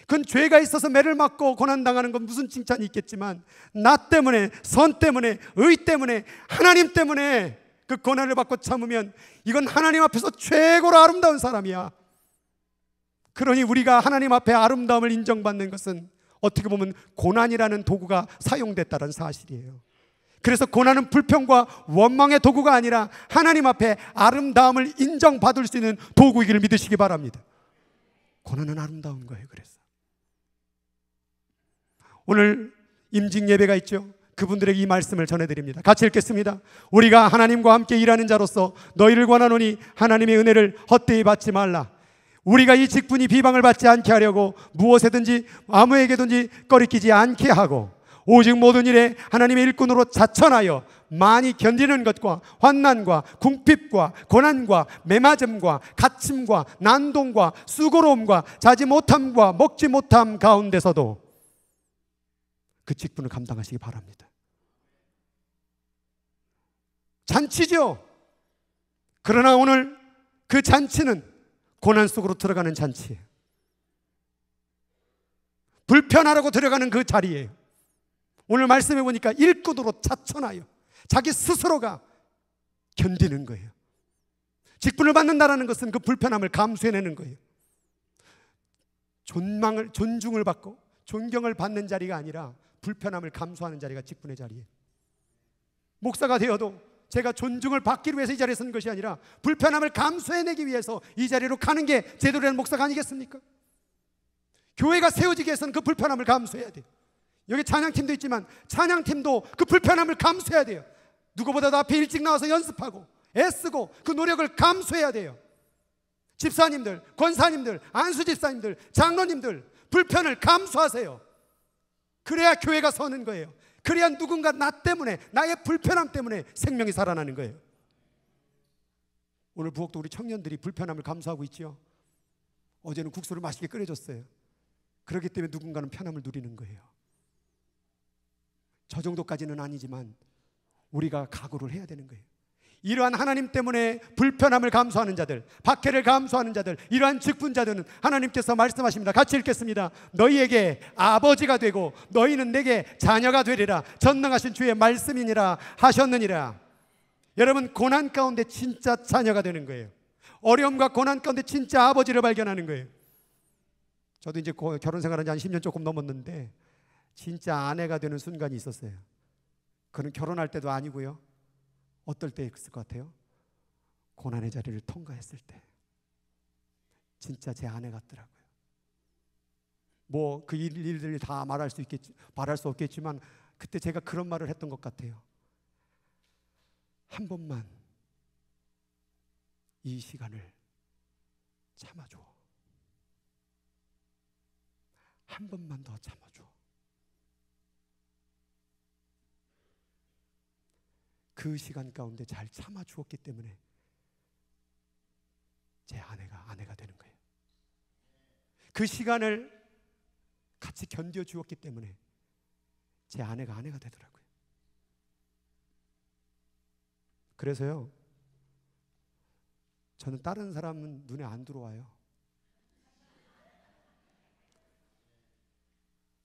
그건 죄가 있어서 매를 맞고 고난당하는 건 무슨 칭찬이 있겠지만, 나 때문에, 선 때문에, 의 때문에, 하나님 때문에 그 고난을 받고 참으면 이건 하나님 앞에서 최고로 아름다운 사람이야. 그러니 우리가 하나님 앞에 아름다움을 인정받는 것은 어떻게 보면 고난이라는 도구가 사용됐다는 사실이에요. 그래서 고난은 불평과 원망의 도구가 아니라 하나님 앞에 아름다움을 인정받을 수 있는 도구이기를 믿으시기 바랍니다. 고난은 아름다운 거예요. 그래서 오늘 임직 예배가 있죠. 그분들에게 이 말씀을 전해드립니다. 같이 읽겠습니다. 우리가 하나님과 함께 일하는 자로서 너희를 권하노니 하나님의 은혜를 헛되이 받지 말라. 우리가 이 직분이 비방을 받지 않게 하려고 무엇에든지 아무에게든지 꺼리끼지 않게 하고, 오직 모든 일에 하나님의 일꾼으로 자천하여 많이 견디는 것과 환난과 궁핍과 고난과 매맞음과 갇힘과 난동과 수고로움과 자지 못함과 먹지 못함 가운데서도 그 직분을 감당하시기 바랍니다. 잔치죠. 그러나 오늘 그 잔치는 고난 속으로 들어가는 잔치예요. 불편하라고 들어가는 그 자리예요. 오늘 말씀해 보니까 일꾼으로 자천하여 자기 스스로가 견디는 거예요. 직분을 받는다는 것은 그 불편함을 감수해내는 거예요. 존중을 받고 존경을 받는 자리가 아니라 불편함을 감수하는 자리가 직분의 자리예요. 목사가 되어도 제가 존중을 받기 위해서 이 자리에 선 것이 아니라 불편함을 감수해내기 위해서 이 자리로 가는 게 제대로 된 목사가 아니겠습니까? 교회가 세워지기 위해서는 그 불편함을 감수해야 돼요. 여기 찬양팀도 있지만 찬양팀도 그 불편함을 감수해야 돼요. 누구보다도 앞에 일찍 나와서 연습하고 애쓰고 그 노력을 감수해야 돼요. 집사님들, 권사님들, 안수집사님들, 장로님들 불편을 감수하세요. 그래야 교회가 서는 거예요. 그래야 누군가 나 때문에, 나의 불편함 때문에 생명이 살아나는 거예요. 오늘 부엌도 우리 청년들이 불편함을 감수하고 있죠. 어제는 국수를 맛있게 끓여줬어요. 그렇기 때문에 누군가는 편함을 누리는 거예요. 저 정도까지는 아니지만 우리가 각오를 해야 되는 거예요. 이러한 하나님 때문에 불편함을 감수하는 자들, 박해를 감수하는 자들, 이러한 직분자들은 하나님께서 말씀하십니다. 같이 읽겠습니다. 너희에게 아버지가 되고 너희는 내게 자녀가 되리라. 전능하신 주의 말씀이니라 하셨느니라. 여러분, 고난 가운데 진짜 자녀가 되는 거예요. 어려움과 고난 가운데 진짜 아버지를 발견하는 거예요. 저도 이제 결혼 생활한 지 한 10년 조금 넘었는데 진짜 아내가 되는 순간이 있었어요. 그는 결혼할 때도 아니고요. 어떨 때 있을 것 같아요? 고난의 자리를 통과했을 때 진짜 제 아내 같더라고요. 뭐 그 일들이 다 말할 수 없겠지만 그때 제가 그런 말을 했던 것 같아요. 한 번만 이 시간을 참아줘. 한 번만 더 참아줘. 그 시간 가운데 잘 참아주었기 때문에 제 아내가 되는 거예요. 그 시간을 같이 견뎌주었기 때문에 제 아내가 되더라고요. 그래서요, 저는 다른 사람은 눈에 안 들어와요.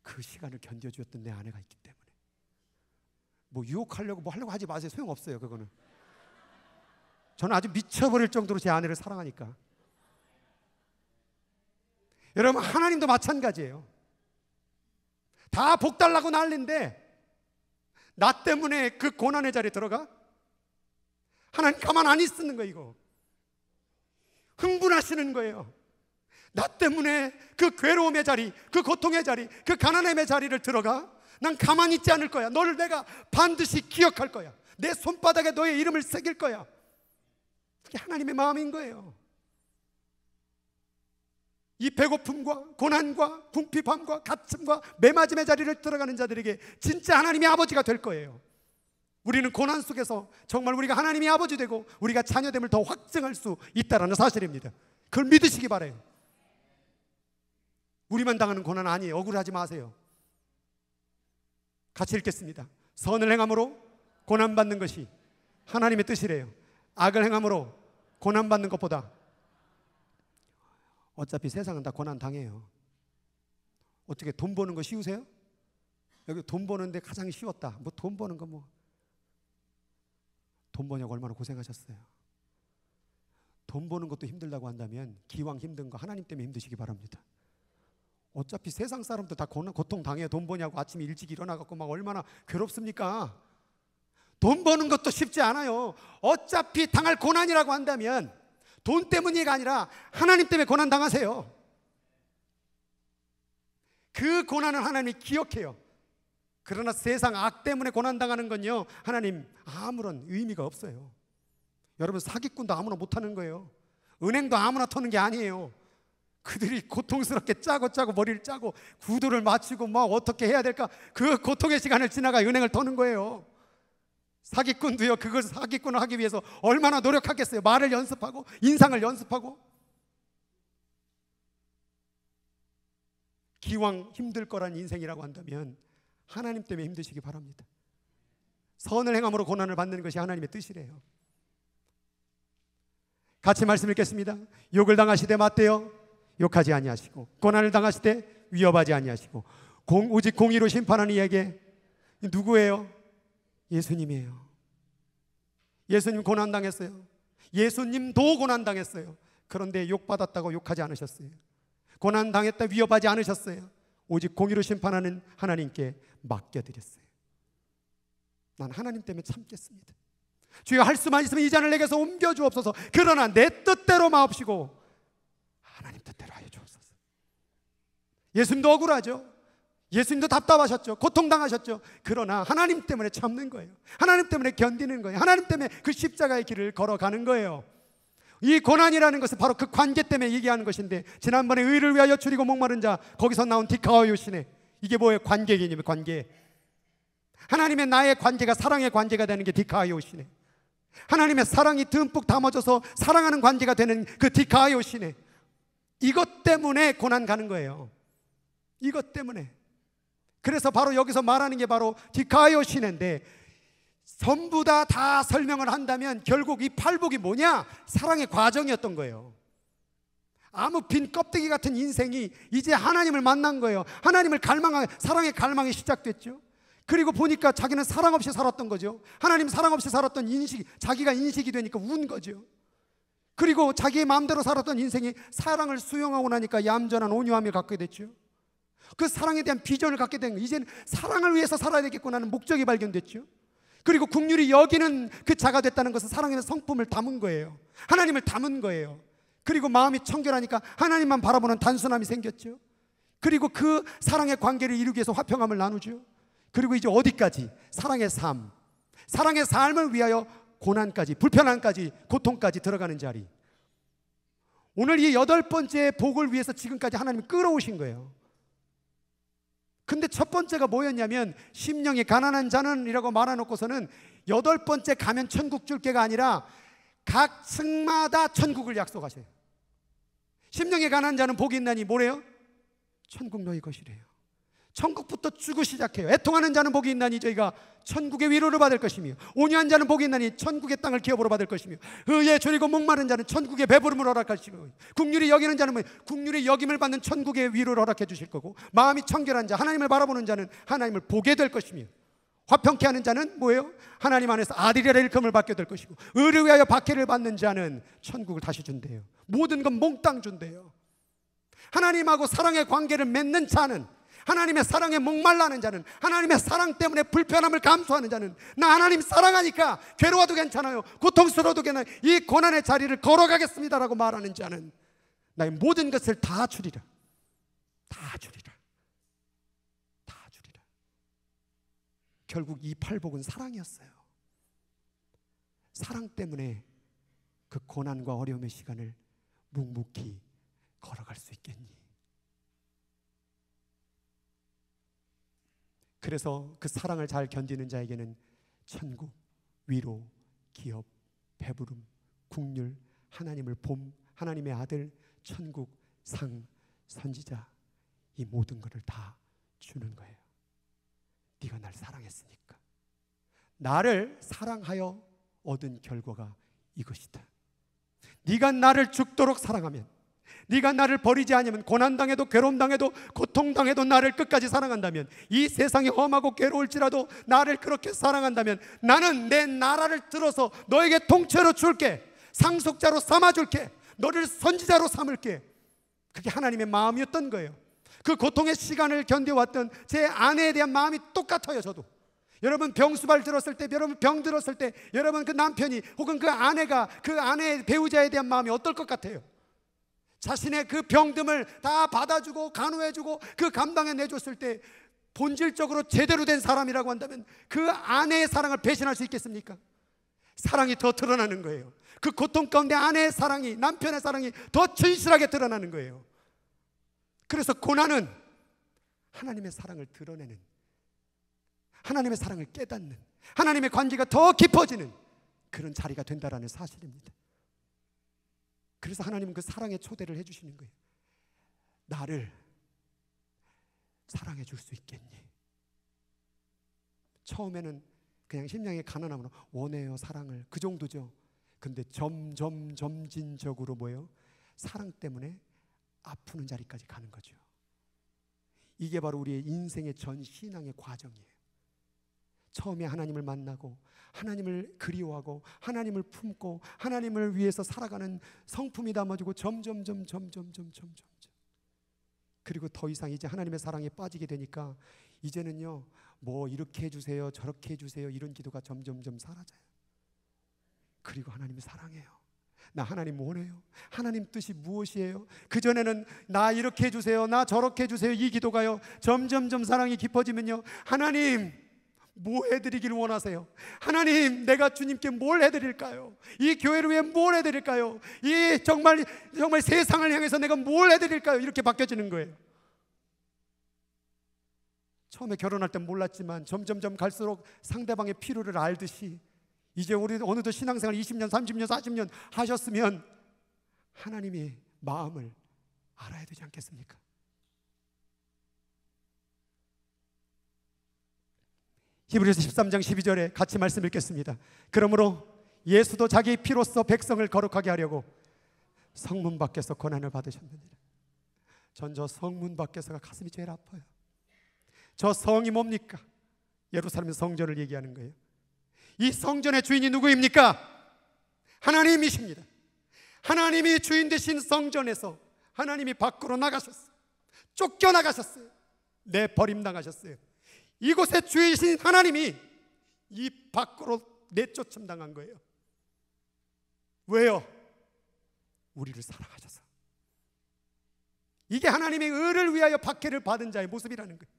그 시간을 견뎌주었던 내 아내가 있기 때문에. 뭐 유혹하려고 뭐 하려고 하지 마세요. 소용없어요. 그거는. 저는 아주 미쳐버릴 정도로 제 아내를 사랑하니까. 여러분, 하나님도 마찬가지예요. 다 복 달라고 난리인데 나 때문에 그 고난의 자리에 들어가? 하나님 가만 안 있는 거예요. 이거 흥분하시는 거예요. 나 때문에 그 괴로움의 자리, 그 고통의 자리, 그 가난함의 자리를 들어가? 난 가만히 있지 않을 거야. 너를 내가 반드시 기억할 거야. 내 손바닥에 너의 이름을 새길 거야. 그게 하나님의 마음인 거예요. 이 배고픔과 고난과 궁핍함과 갇힘과 매맞음의 자리를 들어가는 자들에게 진짜 하나님의 아버지가 될 거예요. 우리는 고난 속에서 정말 우리가 하나님의 아버지 되고 우리가 자녀됨을 더 확증할 수 있다는 사실입니다. 그걸 믿으시기 바라요. 우리만 당하는 고난 아니에요. 억울하지 마세요. 같이 읽겠습니다. 선을 행함으로 고난받는 것이 하나님의 뜻이래요. 악을 행함으로 고난받는 것보다, 어차피 세상은 다 고난 당해요. 어떻게 돈 버는 거 쉬우세요? 여기 돈 버는데 가장 쉬웠다. 뭐 돈 버는 거 뭐. 돈 버냐고 얼마나 고생하셨어요. 돈 버는 것도 힘들다고 한다면 기왕 힘든 거 하나님 때문에 힘드시기 바랍니다. 어차피 세상 사람도 다 고통 당해요. 돈 버냐고 아침에 일찍 일어나갖고 막 얼마나 괴롭습니까? 돈 버는 것도 쉽지 않아요. 어차피 당할 고난이라고 한다면 돈 때문이가 아니라 하나님 때문에 고난 당하세요. 그 고난은 하나님이 기억해요. 그러나 세상 악 때문에 고난 당하는 건요, 하나님 아무런 의미가 없어요. 여러분, 사기꾼도 아무나 못하는 거예요. 은행도 아무나 터는 게 아니에요. 그들이 고통스럽게 짜고 머리를 짜고 구두를 맞추고 막 어떻게 해야 될까, 그 고통의 시간을 지나가 은행을 터는 거예요. 사기꾼도요, 그걸 사기꾼을 하기 위해서 얼마나 노력하겠어요. 말을 연습하고 인상을 연습하고. 기왕 힘들 거란 인생이라고 한다면 하나님 때문에 힘드시기 바랍니다. 선을 행함으로 고난을 받는 것이 하나님의 뜻이래요. 같이 말씀 읽겠습니다. 욕을 당하시되 맞대어 욕하지 아니하시고, 고난을 당하시되 위협하지 아니하시고, 오직 공의로 심판하는 이에게, 누구예요? 예수님이에요. 예수님 고난 당했어요. 예수님도 고난 당했어요. 그런데 욕받았다고 욕하지 않으셨어요. 고난 당했다 위협하지 않으셨어요. 오직 공의로 심판하는 하나님께 맡겨드렸어요. 난 하나님 때문에 참겠습니다. 주여, 할 수만 있으면 이 잔을 내게서 옮겨주옵소서. 그러나 내 뜻대로 마옵시고 하나님 뜻대로 하여 주옵소서. 예수님도 억울하죠. 예수님도 답답하셨죠. 고통당하셨죠. 그러나 하나님 때문에 참는 거예요. 하나님 때문에 견디는 거예요. 하나님 때문에 그 십자가의 길을 걸어가는 거예요. 이 고난이라는 것은 바로 그 관계 때문에 얘기하는 것인데, 지난번에 의를 위하여 줄이고 목마른 자, 거기서 나온 디카오요시네. 이게 뭐예요? 관계 개념이에요. 관계. 하나님의 나의 관계가 사랑의 관계가 되는 게 디카오요시네. 하나님의 사랑이 듬뿍 담아져서 사랑하는 관계가 되는 그 디카오요시네. 이것 때문에 고난 가는 거예요. 이것 때문에. 그래서 바로 여기서 말하는 게 바로 디카오요시네인데, 전부 다 설명을 한다면 결국 이 팔복이 뭐냐? 사랑의 과정이었던 거예요. 아무 빈 껍데기 같은 인생이 이제 하나님을 만난 거예요. 하나님을 갈망하는, 사랑의 갈망이 시작됐죠. 그리고 보니까 자기는 사랑 없이 살았던 거죠. 하나님 사랑 없이 살았던 인식, 자기가 인식이 되니까 운 거죠. 그리고 자기의 마음대로 살았던 인생이 사랑을 수용하고 나니까 얌전한 온유함을 갖게 됐죠. 그 사랑에 대한 비전을 갖게 된 거예요. 이제는 사랑을 위해서 살아야 되겠구나 하는 목적이 발견됐죠. 그리고 긍휼히 여기는 그 자가 됐다는 것은 사랑의 성품을 담은 거예요. 하나님을 담은 거예요. 그리고 마음이 청결하니까 하나님만 바라보는 단순함이 생겼죠. 그리고 그 사랑의 관계를 이루기 위해서 화평함을 나누죠. 그리고 이제 어디까지? 사랑의 삶. 사랑의 삶을 위하여 고난까지, 불편함까지, 고통까지 들어가는 자리. 오늘 이 8번째 복을 위해서 지금까지 하나님이 끌어오신 거예요. 근데 첫 번째가 뭐였냐면, 심령이 가난한 자는 이라고 말해놓고서는 8번째 가면 천국 줄 게가 아니라 각 층마다 천국을 약속하셔요. 심령이 가난한 자는 복이 있나니 뭐래요? 천국 너희 것이래요. 천국부터 주고 시작해요. 애통하는 자는 복이 있나니 저희가 천국의 위로를 받을 것이며, 온유한 자는 복이 있나니 천국의 땅을 기업으로 받을 것이며, 의에 졸이고 목마른 자는 천국의 배부름을 허락할 것이며, 긍휼히 여기는 자는 긍휼히 여김을 받는 천국의 위로를 허락해 주실 거고, 마음이 청결한 자, 하나님을 바라보는 자는 하나님을 보게 될 것이며, 화평케 하는 자는 뭐예요? 하나님 안에서 아들이라 일컬음을 받게 될 것이고, 의를 위하여 박해를 받는 자는 천국을 다시 준대요. 모든 건 몽땅 준대요. 하나님하고 사랑의 관계를 맺는 자는, 하나님의 사랑에 목말라하는 자는, 하나님의 사랑 때문에 불편함을 감수하는 자는, 나 하나님 사랑하니까 괴로워도 괜찮아요, 고통스러워도 괜찮아요, 이 고난의 자리를 걸어가겠습니다라고 말하는 자는 나의 모든 것을 다 주리라. 다 주리라. 다 주리라. 결국 이 팔복은 사랑이었어요. 사랑 때문에 그 고난과 어려움의 시간을 묵묵히 걸어갈 수 있겠니? 그래서 그 사랑을 잘 견디는 자에게는 천국, 위로, 기업, 배부름, 국률, 하나님을 봄, 하나님의 아들, 천국, 상, 선지자, 이 모든 것을 다 주는 거예요. 네가 날 사랑했으니까. 나를 사랑하여 얻은 결과가 이것이다. 네가 나를 죽도록 사랑하면, 네가 나를 버리지 않으면, 고난당해도 괴로움당해도 고통당해도 나를 끝까지 사랑한다면, 이 세상이 험하고 괴로울지라도 나를 그렇게 사랑한다면, 나는 내 나라를 들어서 너에게 통째로 줄게. 상속자로 삼아줄게. 너를 선지자로 삼을게. 그게 하나님의 마음이었던 거예요. 그 고통의 시간을 견뎌왔던 제 아내에 대한 마음이 똑같아요. 저도 여러분 병수발 들었을 때, 여러분 병 들었을 때, 여러분 그 남편이 혹은 그 아내가 그 아내의 배우자에 대한 마음이 어떨 것 같아요? 자신의 그 병듦을 다 받아주고 간호해주고 그 감당해 내줬을 때 본질적으로 제대로 된 사람이라고 한다면 그 아내의 사랑을 배신할 수 있겠습니까? 사랑이 더 드러나는 거예요. 그 고통 가운데 아내의 사랑이, 남편의 사랑이 더 진실하게 드러나는 거예요. 그래서 고난은 하나님의 사랑을 드러내는, 하나님의 사랑을 깨닫는, 하나님의 관계가 더 깊어지는 그런 자리가 된다라는 사실입니다. 그래서 하나님은 그 사랑의 초대를 해주시는 거예요. 나를 사랑해 줄 수 있겠니? 처음에는 그냥 심령의 가난함으로 원해요, 사랑을, 그 정도죠. 근데 점진적으로 뭐예요? 사랑 때문에 아프는 자리까지 가는 거죠. 이게 바로 우리의 인생의 전 신앙의 과정이에요. 처음에 하나님을 만나고 하나님을 그리워하고 하나님을 품고 하나님을 위해서 살아가는 성품이 담아지고 점점 그리고 더 이상 이제 하나님의 사랑에 빠지게 되니까 이제는요, 뭐 이렇게 해주세요, 저렇게 해주세요, 이런 기도가 점점 사라져요. 그리고 하나님이 사랑해요. 나 하나님 원해요. 하나님 뜻이 무엇이에요? 그전에는 나 이렇게 해주세요, 나 저렇게 해주세요, 이 기도가요 점점 사랑이 깊어지면요, 하나님 뭐 해드리기를 원하세요? 하나님, 내가 주님께 뭘 해드릴까요? 이 교회를 위해 뭘 해드릴까요? 이 정말 세상을 향해서 내가 뭘 해드릴까요? 이렇게 바뀌어지는 거예요. 처음에 결혼할 땐 몰랐지만 점점 갈수록 상대방의 필요를 알듯이 이제 우리 어느덧 신앙생활 20년, 30년, 40년 하셨으면 하나님의 마음을 알아야 되지 않겠습니까? 히브리서 13장 12절에 같이 말씀 읽겠습니다. 그러므로 예수도 자기 피로써 백성을 거룩하게 하려고 성문 밖에서 고난을 받으셨느니라. 전 저 성문 밖에서가 가슴이 제일 아파요. 저 성이 뭡니까? 예루살렘 성전을 얘기하는 거예요. 이 성전의 주인이 누구입니까? 하나님이십니다. 하나님이 주인 되신 성전에서 하나님이 밖으로 나가셨어요. 쫓겨나가셨어요. 내버림당하셨어요. 이곳에 주이신 하나님이 이 밖으로 내쫓음 당한 거예요. 왜요? 우리를 사랑하셔서. 이게 하나님의 의를 위하여 박해를 받은 자의 모습이라는 거예요.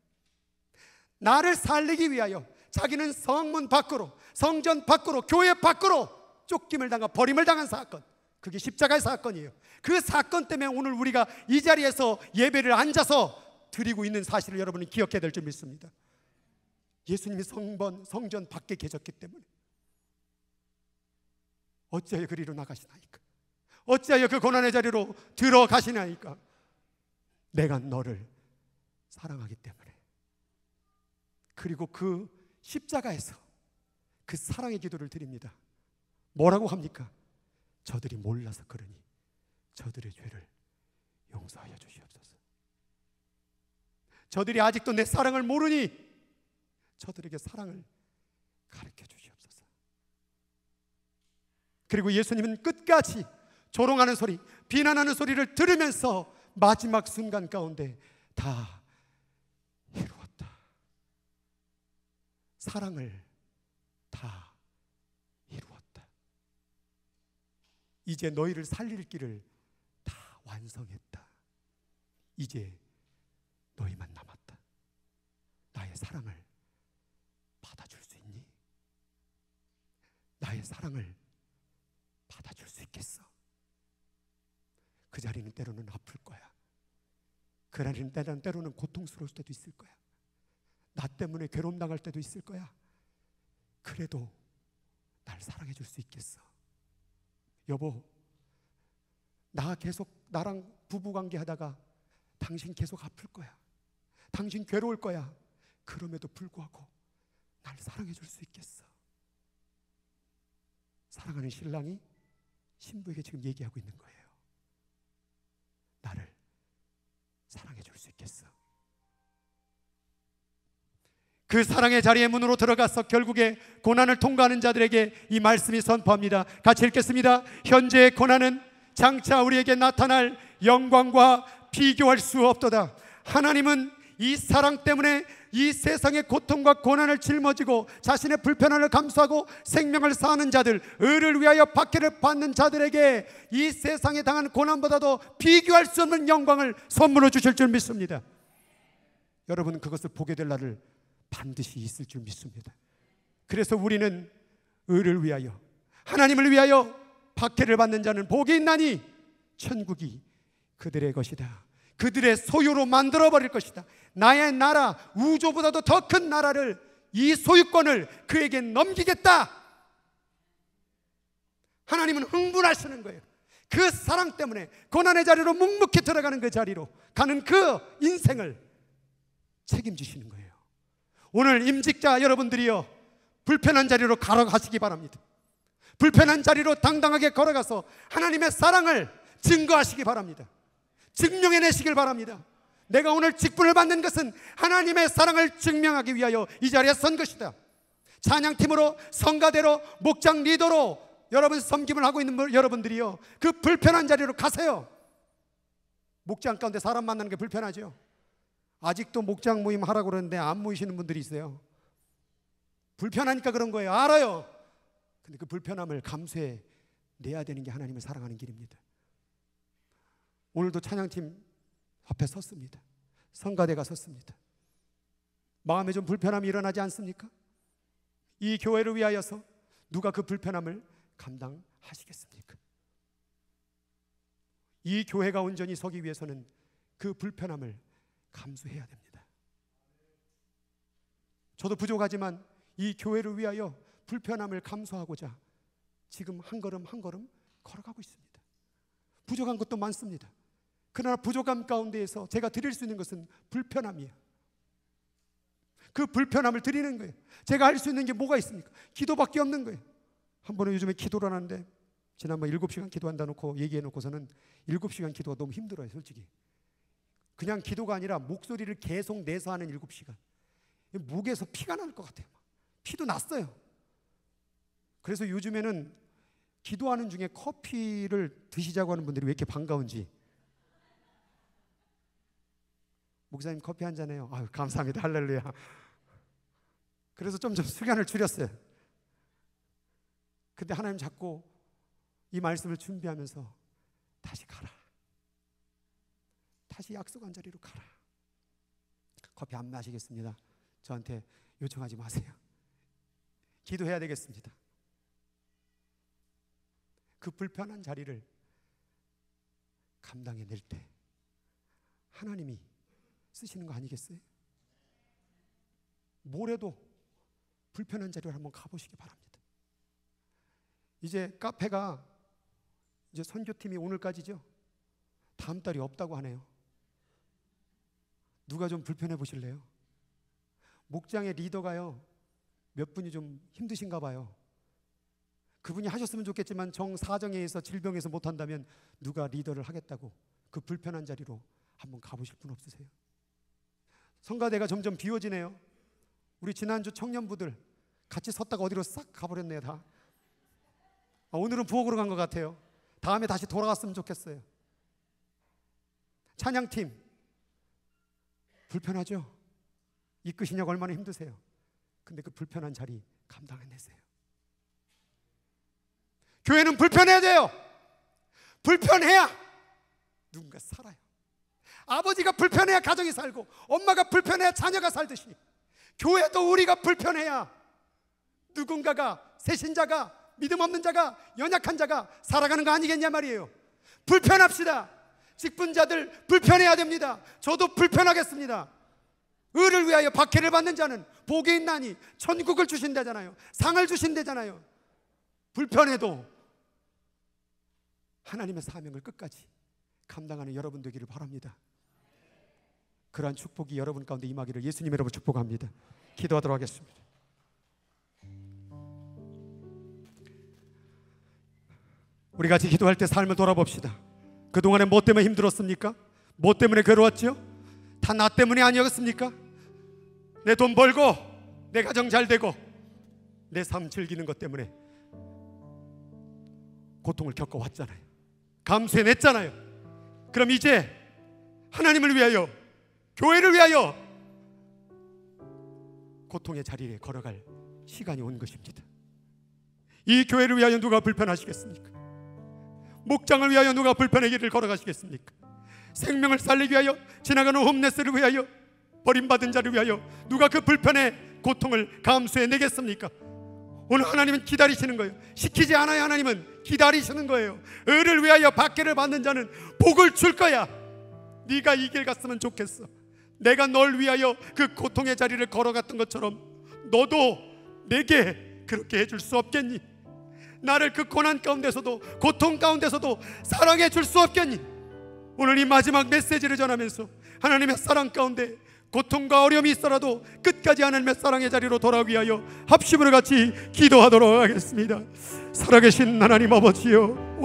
나를 살리기 위하여 자기는 성문 밖으로, 성전 밖으로, 교회 밖으로 쫓김을 당한, 버림을 당한 사건, 그게 십자가의 사건이에요. 그 사건 때문에 오늘 우리가 이 자리에서 예배를 앉아서 드리고 있는 사실을 여러분이 기억해야 될 줄 믿습니다. 예수님이 성전 밖에 계셨기 때문에. 어찌하여 그리로 나가시나이까? 어찌하여 그 고난의 자리로 들어가시나이까? 내가 너를 사랑하기 때문에. 그리고 그 십자가에서 그 사랑의 기도를 드립니다. 뭐라고 합니까? 저들이 몰라서 그러니 저들의 죄를 용서하여 주시옵소서. 저들이 아직도 내 사랑을 모르니 저들에게 사랑을 가르쳐 주시옵소서. 그리고 예수님은 끝까지 조롱하는 소리, 비난하는 소리를 들으면서 마지막 순간 가운데 다 사랑을 다 이루었다. 이제 너희를 살릴 길을 다 완성했다. 이제 너희만 남았다. 나의 사랑을 받아줄 수 있니? 나의 사랑을 받아줄 수 있겠어? 그 자리는 때로는 아플 거야. 그 자리는 때로는 고통스러울 때도 있을 거야. 나 때문에 괴로움 당할 때도 있을 거야. 그래도 날 사랑해 줄 수 있겠어? 여보, 나 계속 나랑 부부관계 하다가 당신 계속 아플 거야. 당신 괴로울 거야. 그럼에도 불구하고 날 사랑해 줄 수 있겠어? 사랑하는 신랑이 신부에게 지금 얘기하고 있는 거예요. 나를 사랑해 줄 수 있겠어? 그 사랑의 자리의 문으로 들어가서 결국에 고난을 통과하는 자들에게 이 말씀이 선포합니다. 같이 읽겠습니다. 현재의 고난은 장차 우리에게 나타날 영광과 비교할 수 없도다. 하나님은 이 사랑 때문에 이 세상의 고통과 고난을 짊어지고 자신의 불편함을 감수하고 생명을 사는 자들, 의를 위하여 박해를 받는 자들에게 이 세상에 당한 고난보다도 비교할 수 없는 영광을 선물로 주실 줄 믿습니다. 여러분, 그것을 보게 될 날을 반드시 있을 줄 믿습니다. 그래서 우리는 의를 위하여, 하나님을 위하여 박해를 받는 자는 복이 있나니 천국이 그들의 것이다. 그들의 소유로 만들어버릴 것이다. 나의 나라, 우주보다도 더 큰 나라를, 이 소유권을 그에게 넘기겠다. 하나님은 흥분하시는 거예요. 그 사랑 때문에 고난의 자리로 묵묵히 들어가는 그 자리로 가는 그 인생을 책임지시는 거예요. 오늘 임직자 여러분들이요, 불편한 자리로 걸어가시기 바랍니다. 불편한 자리로 당당하게 걸어가서 하나님의 사랑을 증거하시기 바랍니다. 증명해내시길 바랍니다. 내가 오늘 직분을 받는 것은 하나님의 사랑을 증명하기 위하여 이 자리에 선 것이다. 찬양팀으로, 성가대로, 목장 리더로 여러분 섬김을 하고 있는 여러분들이요, 그 불편한 자리로 가세요. 목장 가운데 사람 만나는 게 불편하죠. 아직도 목장 모임 하라고 그러는데 안 모이시는 분들이 있어요. 불편하니까 그런 거예요. 알아요. 근데 그 불편함을 감수해 내야 되는 게 하나님을 사랑하는 길입니다. 오늘도 찬양팀 앞에 섰습니다. 성가대가 섰습니다. 마음에 좀 불편함이 일어나지 않습니까? 이 교회를 위하여서 누가 그 불편함을 감당하시겠습니까? 이 교회가 온전히 서기 위해서는 그 불편함을 감수해야 됩니다. 저도 부족하지만 이 교회를 위하여 불편함을 감수하고자 지금 한 걸음 한 걸음 걸어가고 있습니다. 부족한 것도 많습니다. 그러나 부족함 가운데에서 제가 드릴 수 있는 것은 불편함이에요. 그 불편함을 드리는 거예요. 제가 할 수 있는 게 뭐가 있습니까? 기도밖에 없는 거예요. 한 번은 요즘에 기도를 하는데 지난번 7시간 기도한다 놓고 얘기해 놓고서는 7시간 기도가 너무 힘들어요, 솔직히. 그냥 기도가 아니라 목소리를 계속 내서 하는 7시간. 목에서 피가 날 것 같아요. 피도 났어요. 그래서 요즘에는 기도하는 중에 커피를 드시자고 하는 분들이 왜 이렇게 반가운지. 목사님 커피 한 잔해요. 아유, 감사합니다. 할렐루야. 그래서 좀 시간을 줄였어요. 근데 하나님 자꾸 이 말씀을 준비하면서 다시 가라. 다시 약속한 자리로 가라. 커피 안 마시겠습니다. 저한테 요청하지 마세요. 기도해야 되겠습니다. 그 불편한 자리를 감당해낼 때 하나님이 쓰시는 거 아니겠어요? 모레도 불편한 자리로 한번 가보시기 바랍니다. 이제 카페가 이제 선교팀이 오늘까지죠. 다음 달이 없다고 하네요. 누가 좀 불편해 보실래요? 목장의 리더가요, 몇 분이 좀 힘드신가 봐요. 그분이 하셨으면 좋겠지만 정사정에 의해서 질병에서 못한다면 누가 리더를 하겠다고 그 불편한 자리로 한번 가보실 분 없으세요? 성가대가 점점 비워지네요. 우리 지난주 청년부들 같이 섰다가 어디로 싹 가버렸네요. 다. 오늘은 부엌으로 간 것 같아요. 다음에 다시 돌아갔으면 좋겠어요. 찬양팀 불편하죠? 이끄시냐고 얼마나 힘드세요? 근데 그 불편한 자리 감당해내세요. 교회는 불편해야 돼요. 불편해야 누군가 살아요. 아버지가 불편해야 가정이 살고, 엄마가 불편해야 자녀가 살듯이, 교회도 우리가 불편해야 누군가가, 새신자가, 믿음 없는 자가, 연약한 자가 살아가는 거 아니겠냐 말이에요. 불편합시다. 직분자들 불편해야 됩니다. 저도 불편하겠습니다. 의를 위하여 박해를 받는 자는 복이 있나니 천국을 주신다잖아요. 상을 주신다잖아요. 불편해도 하나님의 사명을 끝까지 감당하는 여러분 되기를 바랍니다. 그러한 축복이 여러분 가운데 임하기를 예수님 이름으로 축복합니다. 기도하도록 하겠습니다. 우리 같이 기도할 때 삶을 돌아봅시다. 그동안에 뭐 때문에 힘들었습니까? 뭐 때문에 괴로웠죠? 다 나 때문이 아니었습니까? 내 돈 벌고, 내 가정 잘 되고, 내 삶 즐기는 것 때문에 고통을 겪어왔잖아요. 감수해냈잖아요. 그럼 이제 하나님을 위하여, 교회를 위하여 고통의 자리에 걸어갈 시간이 온 것입니다. 이 교회를 위하여 누가 불편하시겠습니까? 목장을 위하여 누가 불편의 길을 걸어가시겠습니까? 생명을 살리기 위하여, 지나가는 홈레스를 위하여, 버림받은 자를 위하여 누가 그 불편의 고통을 감수해내겠습니까? 오늘 하나님은 기다리시는 거예요. 시키지 않아요. 하나님은 기다리시는 거예요. 의를 위하여 박해를 받는 자는 복을 줄 거야. 네가 이 길 갔으면 좋겠어. 내가 널 위하여 그 고통의 자리를 걸어갔던 것처럼 너도 내게 그렇게 해줄 수 없겠니? 나를 그 고난 가운데서도, 고통 가운데서도 사랑해 줄 수 없겠니? 오늘 이 마지막 메시지를 전하면서 하나님의 사랑 가운데 고통과 어려움이 있어라도 끝까지 하나님의 사랑의 자리로 돌아오기 위하여 합심으로 같이 기도하도록 하겠습니다. 살아계신 하나님 아버지요,